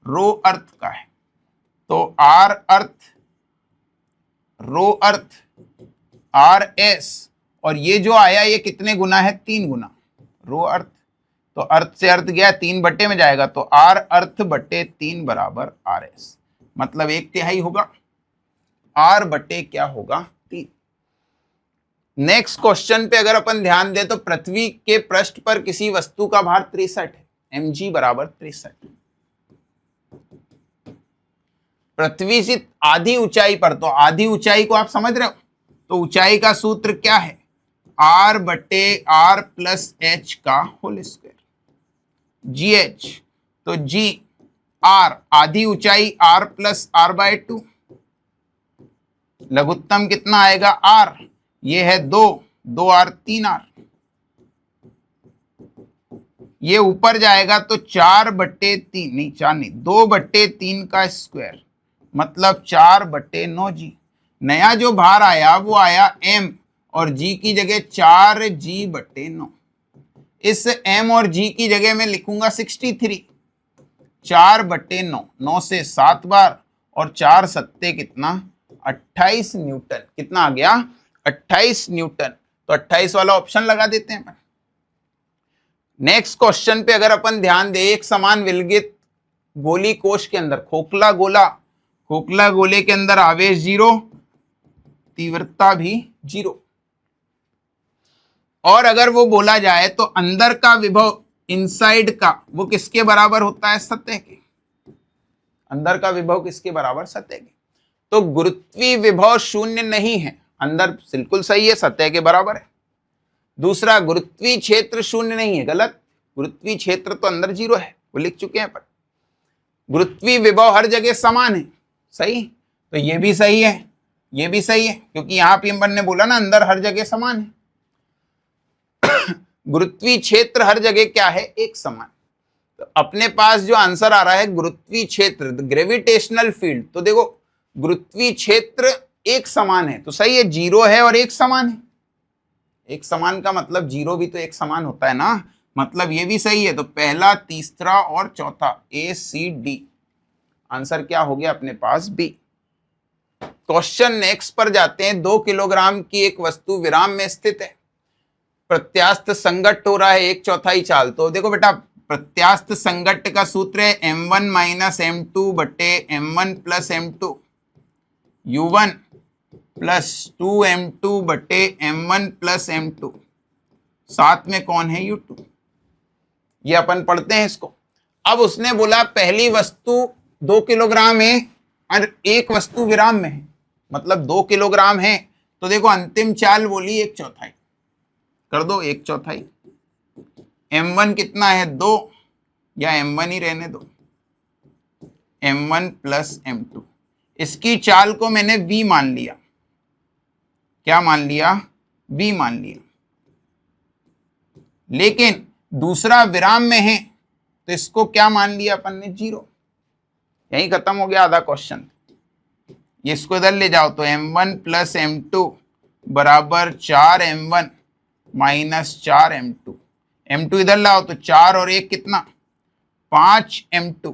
S1: रो अर्थ का है, तो r अर्थ रो अर्थ r s, और ये जो आया ये कितने गुना है 3 गुना रो अर्थ, तो अर्थ से अर्थ गया 3 बट्टे में जाएगा, तो r अर्थ बट्टे 3 बराबर r s, मतलब 1/3 होगा, r बट्टे क्या होगा 3। नेक्स्ट क्वेश्चन पे अगर अपन ध्यान दें तो पृथ्वी के पृष्ठ पर किसी वस्तु का भार 63 है, mg बराबर 63। पृथ्वी से आधी ऊंचाई पर, तो आधी ऊंचाई को आप समझ रहे हो, तो ऊंचाई का सूत्र क्या है, r बटे r प्लस एच का होल स्क्वायर, जी एच, तो जी r आधी ऊंचाई r प्लस r बाय 2, लघुत्तम कितना आएगा r, ये है 2r 3r, ये ऊपर जाएगा तो 4/3, नहीं 4 नहीं 2/3 का स्क्वायर, मतलब 4/9 जी। नया जो भार आया वो आया m और g की जगह 4g/9। इस m और g की जगह मैं लिखूंगा 63, 4/9, 9 से 7 बार और 4 सत्ते कितना 28 न्यूटन। कितना आ गया 28 न्यूटन। तो 28 वाला ऑप्शन लगा देते हैं। नेक्स्ट क्वेश्चन पे अगर अपन ध्यान दें, एक समान विलगित गोली कोश के अंदर खोखला गोले के अंदर आवेश 0, तीव्रता भी 0, और अगर वो बोला जाए तो अंदर का विभव इनसाइड का वो किसके बराबर होता है, सतह के। अंदर का विभव किसके बराबर, सतह के। तो गुरुत्वीय विभव शून्य नहीं है, अंदर बिल्कुल सही है, सतह के बराबर है। दूसरा, गुरुत्वीय क्षेत्र शून्य नहीं है, गलत, गुरुत्वीय क्षेत्र तो अंदर 0 है, वो लिख चुके हैं। पर गुरुत्वीय विभव हर जगह समान है, सही, तो ये भी सही है, ये भी सही है, क्योंकि यहां पे हम ने बोला ना अंदर हर जगह समान है। गुरुत्वीय क्षेत्र हर जगह क्या है, एक समान। तो अपने पास जो आंसर आ रहा है गुरुत्वीय क्षेत्र, ग्रेविटेशनल फील्ड, तो देखो गुरुत्वीय क्षेत्र एक समान है, तो सही है, 0 है और एक समान है। एक समान का मतलब 0 भी तो एक समान होता है ना, मतलब ये भी सही है। तो पहला, तीसरा और चौथा, ए सी डी, आंसर क्या हो गया अपने पास, बी। क्वेश्चन नेक्स्ट पर जाते हैं। 2 किलोग्राम की एक वस्तु विराम में स्थित है, प्रत्यास्थ संघट्ट हो रहा है 1/4 चाल। तो देखो बेटा, प्रत्यास्थ संघट्ट का सूत्र है m1 माइनस m2 बटे m1 plus m2, u1 plus 2m2 बटे m1 प्लस m2, साथ में कौन है u2। ये अपन पढ़ते हैं इसको। अब उसने बोला पहली वस्तु 2 किलोग्राम है और एक वस्तु विराम में है, मतलब 2 किलोग्राम है, तो देखो अंतिम चाल बोली 1/4, कर दो 1/4। m1 कितना है 2, या m1 ही रहने दो, m1 प्लस m2, इसकी चाल को मैंने v मान लिया। क्या मान लिया, v मान लिया। लेकिन दूसरा विराम में है तो इसको क्या मान लिया अपन ने, 0। यही खत्म हो गया आधा क्वेश्चन। ये इसको इधर ले जाओ तो m1 प्लस m2 बराबर 4m1 माइनस 4m2, m2 इधर लाओ तो 4 और 1 कितना, 5m2।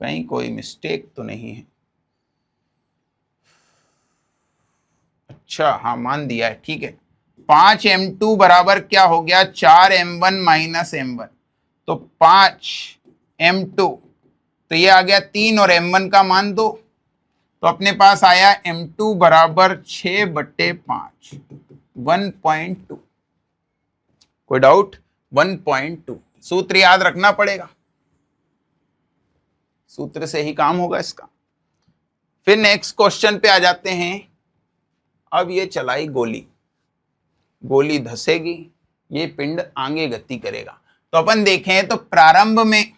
S1: कहीं कोई मिस्टेक तो नहीं है, अच्छा हाँ मान दिया है, ठीक है। 5m2 बराबर क्या हो गया, 4m1 माइनस m1, तो 5m2, तो ये आ गया 3 और m1 का मान 2, तो अपने पास आया m2 बराबर 6/5, 1.2। कोई डाउट, 1.2। सूत्र याद रखना पड़ेगा, सूत्र से ही काम होगा इसका। फिर नेक्स्ट क्वेश्चन पे आ जाते हैं। अब ये चलाई गोली धसेगी, ये पिंड आगे गति करेगा। तो अपन देखें तो प्रारंभ में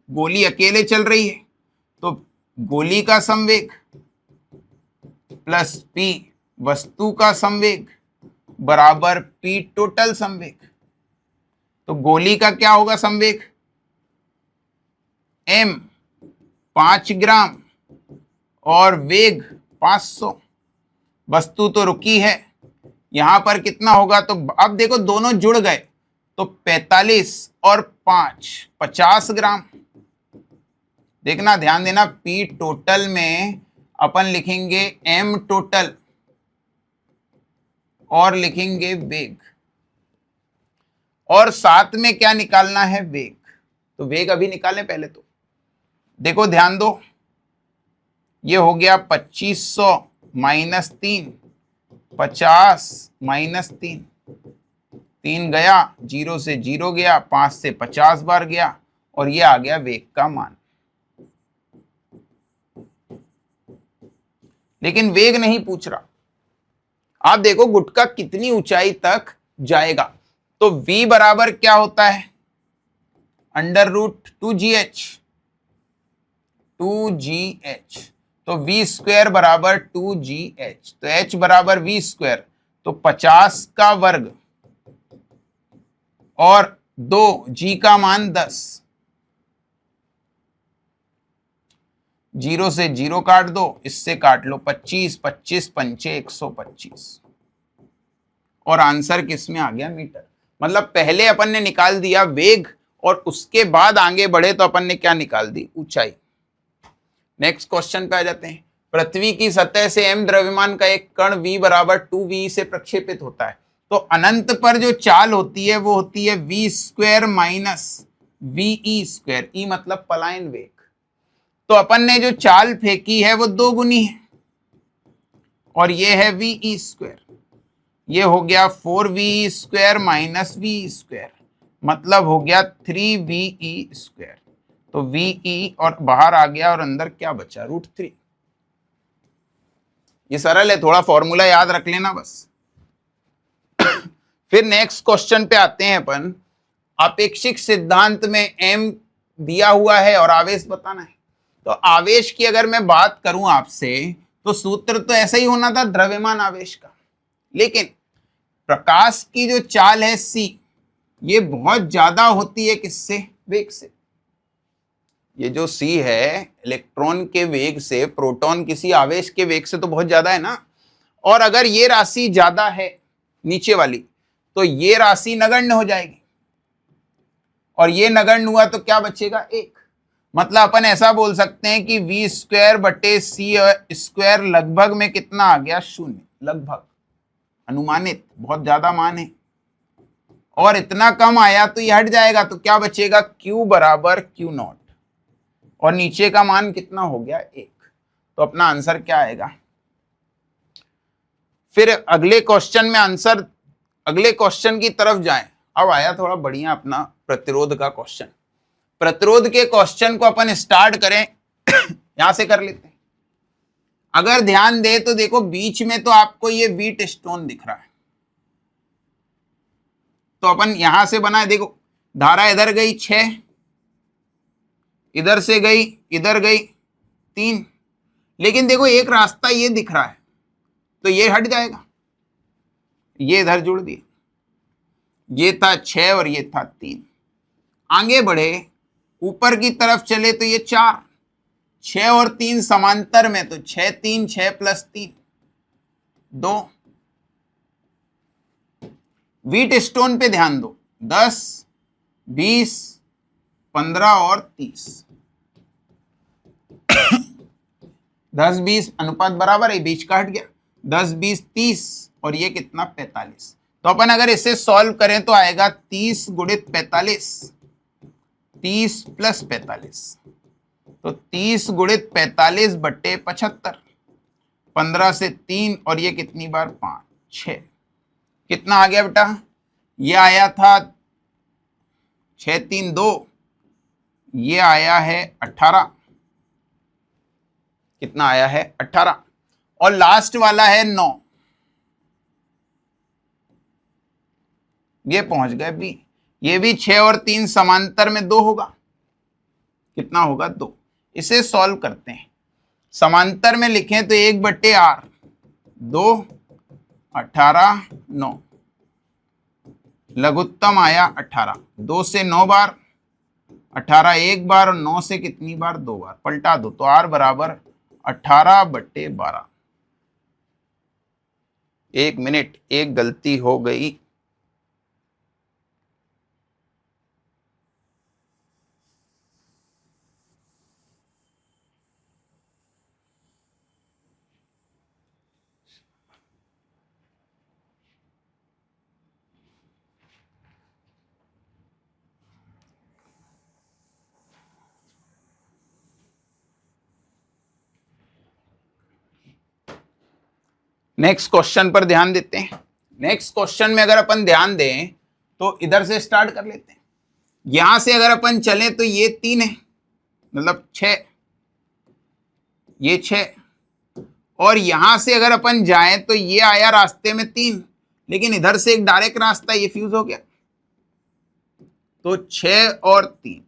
S1: गोली अकेले चल रही है, तो गोली का संवेग प्लस p वस्तु का संवेग बराबर p टोटल संवेग। तो गोली का क्या होगा संवेग, m 5 ग्राम और वेग 500। वस्तु तो रुकी है, यहां पर कितना होगा, तो अब देखो दोनों जुड़ गए, तो 45 और 5 50 ग्राम। देखना, ध्यान देना, P टोटल में अपन लिखेंगे M टोटल और लिखेंगे वेग, और साथ में क्या निकालना है, वेग। तो वेग अभी निकालें पहले। तो देखो ध्यान दो, ये हो गया 2500 माइनस 3, 50 माइनस 3, 3 गया, 0 से 0 गया, 5 से 50 बार गया, और ये आ गया वेग का मान। लेकिन वेग नहीं पूछ रहा। आप देखो गुटका कितनी ऊंचाई तक जाएगा, तो v बराबर क्या होता है, √2gh, 2gh, तो v स्क्वायर बराबर 2gh, तो h बराबर v स्क्वायर, तो 50 का वर्ग और 2, g का मान 10, 0 से 0 काट दो, इससे काट लो 25, 25 पंचे 125, और आंसर किस में आ गया, मीटर। मतलब पहले अपन ने निकाल दिया वेग, और उसके बाद आगे बढ़े तो अपन ने क्या निकाल दी, ऊंचाई। नेक्स्ट क्वेश्चन पे आ जाते हैं। पृथ्वी की सतह से m द्रव्यमान का एक कण v बराबर 2v से प्रक्षेपित होता है, तो अनंत पर जो चाल होती है वो होती है v square minus V square, E मतलब पलायन वेग। तो अपन ने जो चाल फेंकी है वो 2 गुनी है, और ये है वी स्क्वायर, ये हो गया 4v square minus V square, मतलब हो गया 3ve स्क्वायर। तो ve और बाहर आ गया, और अंदर क्या बचा, √3। ये सरल है, थोड़ा फॉर्मूला याद रख लेना बस। फिर नेक्स्ट क्वेश्चन पे आते हैं अपन। अपेक्षिक सिद्धांत में m दिया हुआ है और आवेश बताना है। तो आवेश की अगर मैं बात करूं आपसे, तो सूत्र तो ऐसा ही होना था, द्रव्यमान आवेश का। लेकिन प्रकाश की जो चाल है c, ये बहुत ज्यादा होती है किससे, वेग से। ये जो c है, इलेक्ट्रॉन के वेग से प्रोटॉन किसी आवेश के वेग से तो बहुत ज्यादा है ना। और अगर ये राशि ज्यादा है नीचे वाली, तो ये राशि नगण्य हो जाएगी, और ये नगण्य हुआ तो क्या बचेगा, 1। मतलब अपन ऐसा बोल सकते हैं कि v स्क्वायर बटे सी स्क्वायर लगभग में कितना आ गया, 0, लगभग, अनुमानित, बहुत ज्यादा मान है, और इतना कम आया तो ये हट जाएगा, तो क्या बचेगा, q बराबर q0, और नीचे का मान कितना हो गया, 1। तो अपना आंसर क्या आएगा। फिर अगले क्वेश्चन में आंसर, अगले क्वेश्चन की तरफ जाएं। अब आया थोड़ा बढ़िया अपना प्रतिरोध का क्वेश्चन। प्रतिरोध के क्वेश्चन को अपन स्टार्ट करें यहां से कर लेते हैं। अगर ध्यान दे तो देखो बीच में तो आपको ये व्हीट स्टोन दिख रहा है, तो अपन यहां से बनाए, देखो धारा इधर गई 6, इधर से गई, इधर गई 3, लेकिन देखो एक रास्ता ये दिख रहा है, तो ये हट जाएगा, ये इधर जुड़ दिया, ये था 6 और ये था 3। आगे बढ़े, ऊपर की तरफ चले तो ये 4, 6 और 3 समांतर में, तो 6 3 6 प्लस 3 2। व्हीट स्टोन पे ध्यान दो, 10 20 15 और 30, 10 20 अनुपात बराबर है, बीच का हट गया, 10 20 30, और ये कितना 45। तो अपन अगर इसे सॉल्व करें तो आएगा 30 गुणित 45, 30 प्लस 45, तो 30 गुणित 45 बट्टे 75, 15 से 3, और ये कितनी बार 5 6, कितना आ गया बेटा, ये आया था 6 3 2, ये आया है 18, कितना आया है 18, और लास्ट वाला है 9, ये पहुंच गए बी। ये भी 6 और 3 समांतर में 2 होगा, कितना होगा 2। इसे सॉल्व करते हैं, समांतर में लिखें तो 1/r, 2 18 9, लघुत्तम आया 18, 2 से 9 बार, 18 एक बार, और 9 से कितनी बार, 2 बार, पलटा दो तो r बराबर 18/12। 1 मिनट, एक गलती हो गई। नेक्स्ट क्वेश्चन पर ध्यान देते हैं। नेक्स्ट क्वेश्चन में अगर अपन ध्यान दें तो इधर से स्टार्ट कर लेते हैं। यहां से अगर अपन चलें तो ये 3 है, मतलब 6, ये 6, और यहां से अगर अपन जाएं तो ये आया रास्ते में 3, लेकिन इधर से एक डायरेक्ट रास्ता, ये फ्यूज हो गया, तो 6 और 3।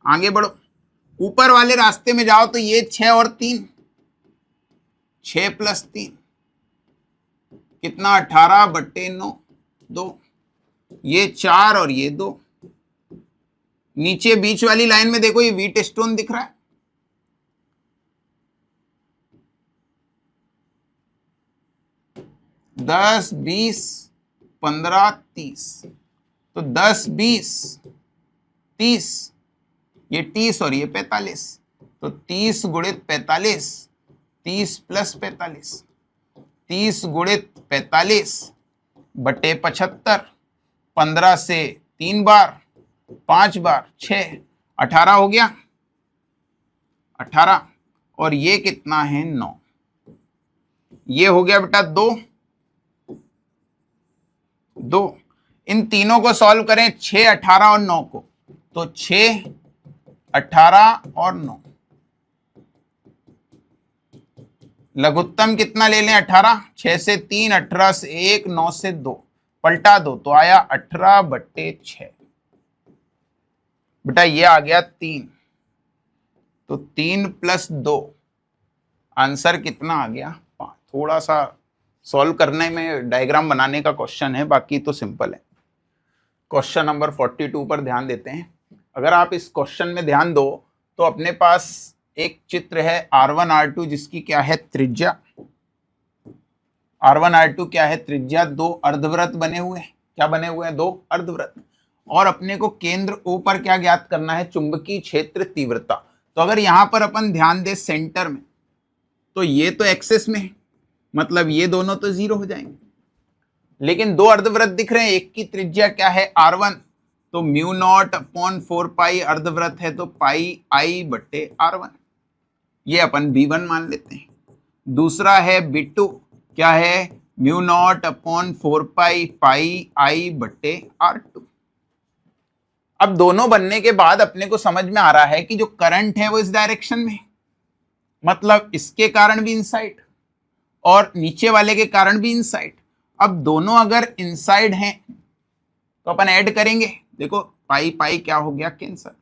S1: आगे बढ़ो, ऊपर वाले रास्ते में जाओ तो ये 6 और 3, 6 + 3 कितना, 18/9, 2, ये 4 और ये 2। नीचे बीच वाली लाइन में देखो, ये व्हीट स्टोन दिख रहा है, दस, 20, 15, 30, तो 10, 20, 30, ये 30 और ये 45, तो 30 × 45, 30 + 45, 30 × 45 बटे 75, 15 से 3 बार, 5 बार, 6, 18 हो गया, 18, और ये कितना है, 9। ये हो गया बेटा 2, 2। इन तीनों को सॉल्व करें, 6, 18 और 9 को, तो 6, 18 और 9, लघुत्तम कितना ले लें, 18, 6 से 3, 18 से 1, 9 से 2, पलटा दो तो आया 18/6। बेटा ये आ गया 3, तो 3 + 2, आंसर कितना आ गया, 5। थोड़ा सा सॉल्व करने में, डायग्राम बनाने का क्वेश्चन है, बाकी तो सिंपल है। क्वेश्चन नंबर 42 पर ध्यान देते हैं। अगर आप इस क्वेश्चन में ध्यान दो तो अपने पास एक चित्र है R1 R2 जिसकी क्या है, त्रिज्या। R1 R2 क्या है, त्रिज्या। 2 अर्धवृत्त बने हुए हैं, क्या बने हुए हैं, 2 अर्धवृत्त। और अपने को केंद्र O पर क्या ज्ञात करना है, चुंबकीय क्षेत्र तीव्रता। तो अगर यहां पर अपन ध्यान दें सेंटर में, तो ये तो एक्सेस में है, मतलब ये दोनों तो 0 हो जाएंगे, लेकिन 2 अर्धवृत्त दिख रहे हैं, एक की त्रिज्या क्या है, R1, तो μ0/4π अर्धवृत्त है, तो πi/R1, ये अपन B1 मान लेते हैं। दूसरा है B2, क्या है, μ0/4π πi/R2। अब दोनों बनने के बाद अपने को समझ में आ रहा है कि जो करंट है वो इस डायरेक्शन में, मतलब इसके कारण भी इनसाइड और नीचे वाले के कारण भी इनसाइड। अब दोनों अगर इनसाइड हैं तो अपन ऐड करेंगे, देखो पाई पाई क्या हो गया, cancel.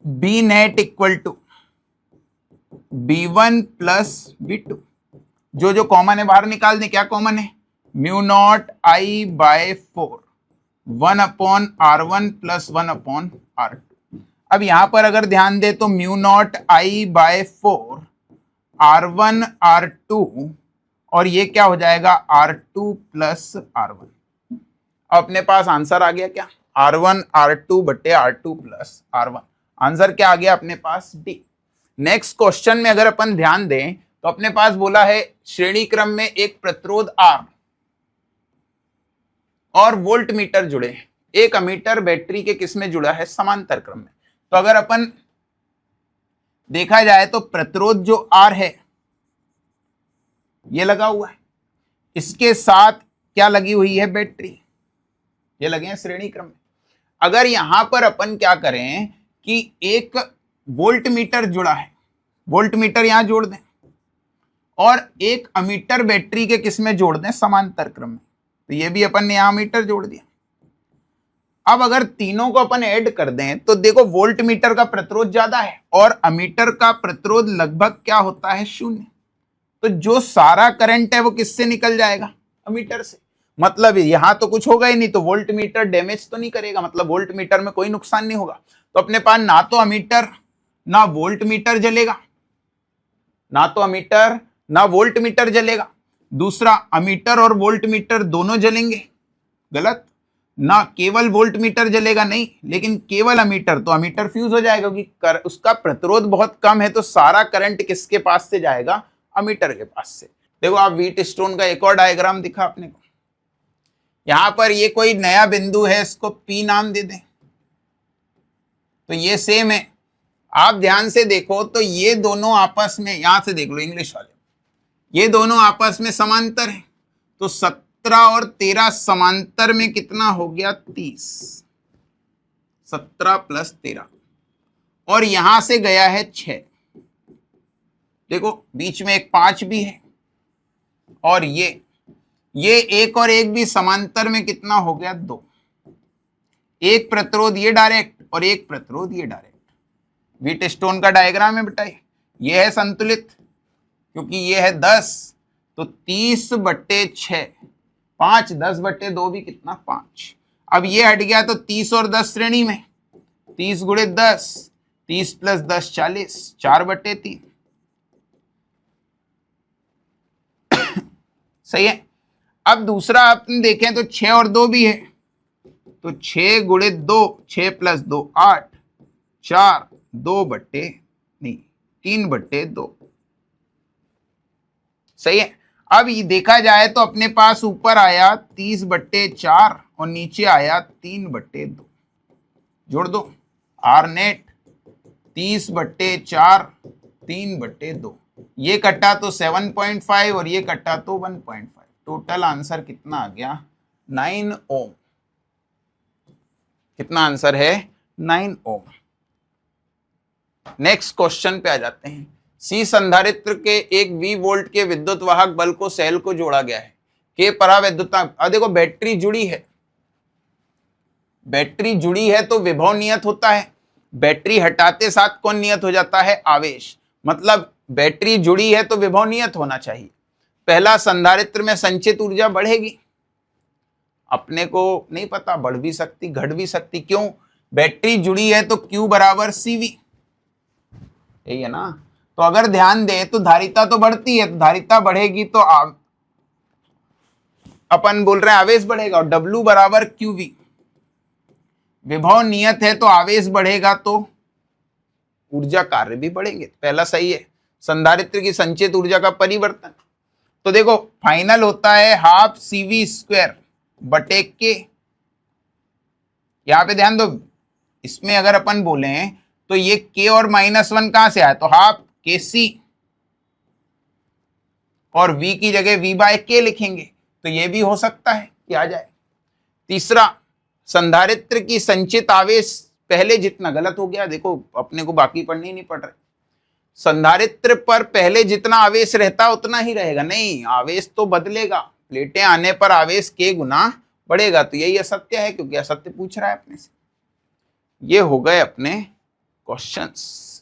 S1: B net equal to B1 + B2, जो जो कॉमन है बाहर निकाल दें। क्या कॉमन है, μ0I/4, 1/R1 + 1/R2। अब यहां पर अगर ध्यान दे तो μ0I/4 R1 R2, और ये क्या हो जाएगा, R2 + R1। अपने पास आंसर आ गया क्या, R1 R2/R2 + R1। आंसर क्या आ गया अपने पास, डी। नेक्स्ट क्वेश्चन में अगर अपन ध्यान दें तो अपने पास बोला है श्रेणी क्रम में एक प्रतिरोध R और वोल्ट मीटर जुड़े हैं। एक अमीटर बैटरी के किस में जुड़ा है, समांतर क्रम में। तो अगर अपन देखा जाए तो प्रतिरोध जो R है ये लगा हुआ है, इसके साथ क्या लगी हुई है, बैटरी, ये लगे हैं श्रेणी क्रम में। अगर यहां पर अपन क्या करें कि एक वोल्ट मीटर जुड़ा है, वोल्ट मीटर यहां जोड़ दें, और एक अमीटर बैटरी के किस में जोड़ दें, समांतर क्रम में। तो ये भी अपन ने यहां मीटर जोड़ दिया। अब अगर तीनों को अपन ऐड कर दें तो देखो वोल्ट मीटर का प्रतिरोध ज्यादा है और अमीटर का प्रतिरोध लगभग क्या होता है, 0। तो जो सारा करंट है वो किससे निकल जाएगा, अमीटर से। मतलब यहां तो कुछ होगा ही नहीं, तो वोल्ट मीटर डैमेज तो नहीं करेगा, मतलब वोल्ट मीटर में कोई नुकसान नहीं होगा। तो अपने पास ना तो अमीटर ना वोल्ट मीटर जलेगा, ना तो अमीटर ना वोल्ट मीटर जलेगा। दूसरा, अमीटर और वोल्ट मीटर दोनों जलेंगे, गलत। ना केवल वोल्ट मीटर जलेगा, नहीं, लेकिन केवल अमीटर, तो अमीटर फ्यूज हो जाएगा क्योंकि उसका प्रतिरोध बहुत कम है। तो सारा करंट किसके पास से जाएगा, अमीटर के पास से। देखो आप व्हीट स्टोन का एक और डायग्राम दिखा अपने को। यहां पर ये कोई नया बिंदु है, इसको P नाम दे दें। तो ये सेम है, आप ध्यान से देखो तो ये दोनों आपस में, यहां से देख लो इंग्लिश वाले, ये दोनों आपस में समांतर है, तो 17 और 13 समांतर में कितना हो गया 30, 17 प्लस 13, और यहां से गया है 6। देखो बीच में एक 5 भी है, और ये एक और एक भी समांतर में कितना हो गया 2। एक प्रतिरोध ये डायरेक्ट और एक प्रतिरोध ये डायरेक्ट। व्हीटस्टोन का डायग्राम है बेटा, ये है संतुलित, क्योंकि ये है 10, तो 30/6, 5, 10/2 भी कितना 5। अब ये हट गया तो 30 और 10 श्रेणी में, 30 गुणे 10, 30 प्लस 10 40, 4/3। सही है। अब दूसरा अपन देखें तो 6 और 2 भी है, तो 6 गुणे 2, 6 प्लस 2 8, 4, 3/2। सही है। अब ये देखा जाए तो अपने पास ऊपर आया 30/4 और नीचे आया 3/2। जोड़ दो, आर नेट 30/4, 3/2। ये कटा तो 7.5 और ये कटा तो 1.5। टोटल आंसर कितना आ गया 9 ओम। कितना आंसर है 9 ओम। नेक्स्ट क्वेश्चन पे आ जाते हैं। सी संधारित्र के एक V वोल्ट के विद्युत वाहक बल को सेल को जोड़ा गया है, के परावैद्युतांक। अब देखो बैटरी जुड़ी है, बैटरी जुड़ी है तो विभव नियत होता है, बैटरी हटाते साथ कौन नियत हो जाता है आवेश। मतलब बैटरी जुड़ी है तो विभव नियत होना चाहिए। पहला, संधारित्र में संचित ऊर्जा बढ़ेगी, अपने को नहीं पता, बढ़ भी सकती घट भी सकती। क्यों? बैटरी जुड़ी है तो Q बराबर CV, यही है ना। तो अगर ध्यान दे तो धारिता तो बढ़ती है, तो धारिता बढ़ेगी तो अपन बोल रहे हैं आवेश बढ़ेगा, और W बराबर QV। विभव नियत है तो आवेश बढ़ेगा तो ऊर्जा कार्य भी बढ़ेंगे। पहला सही है। संधारित्र की संचित ऊर्जा का परिवर्तन, तो देखो फाइनल होता है हाफ CV² बटे के। यहां पे ध्यान दो, इसमें अगर अपन बोले तो ये K और -1 कहां से आया, तो हाफ KC, और V की जगह V/K लिखेंगे, तो ये भी हो सकता है कि आ जाए। तीसरा, संधारित्र की संचित आवेश पहले जितना, गलत हो गया, देखो अपने को बाकी पढ़ने नहीं पड़ रहे। संधारित्र पर पहले जितना आवेश रहता उतना ही रहेगा, नहीं आवेश तो बदलेगा। प्लेटें आने पर आवेश K गुना बढ़ेगा, तो यही असत्य है, क्योंकि असत्य पूछ रहा है अपने से। ये हो गए अपने क्वेश्चंस।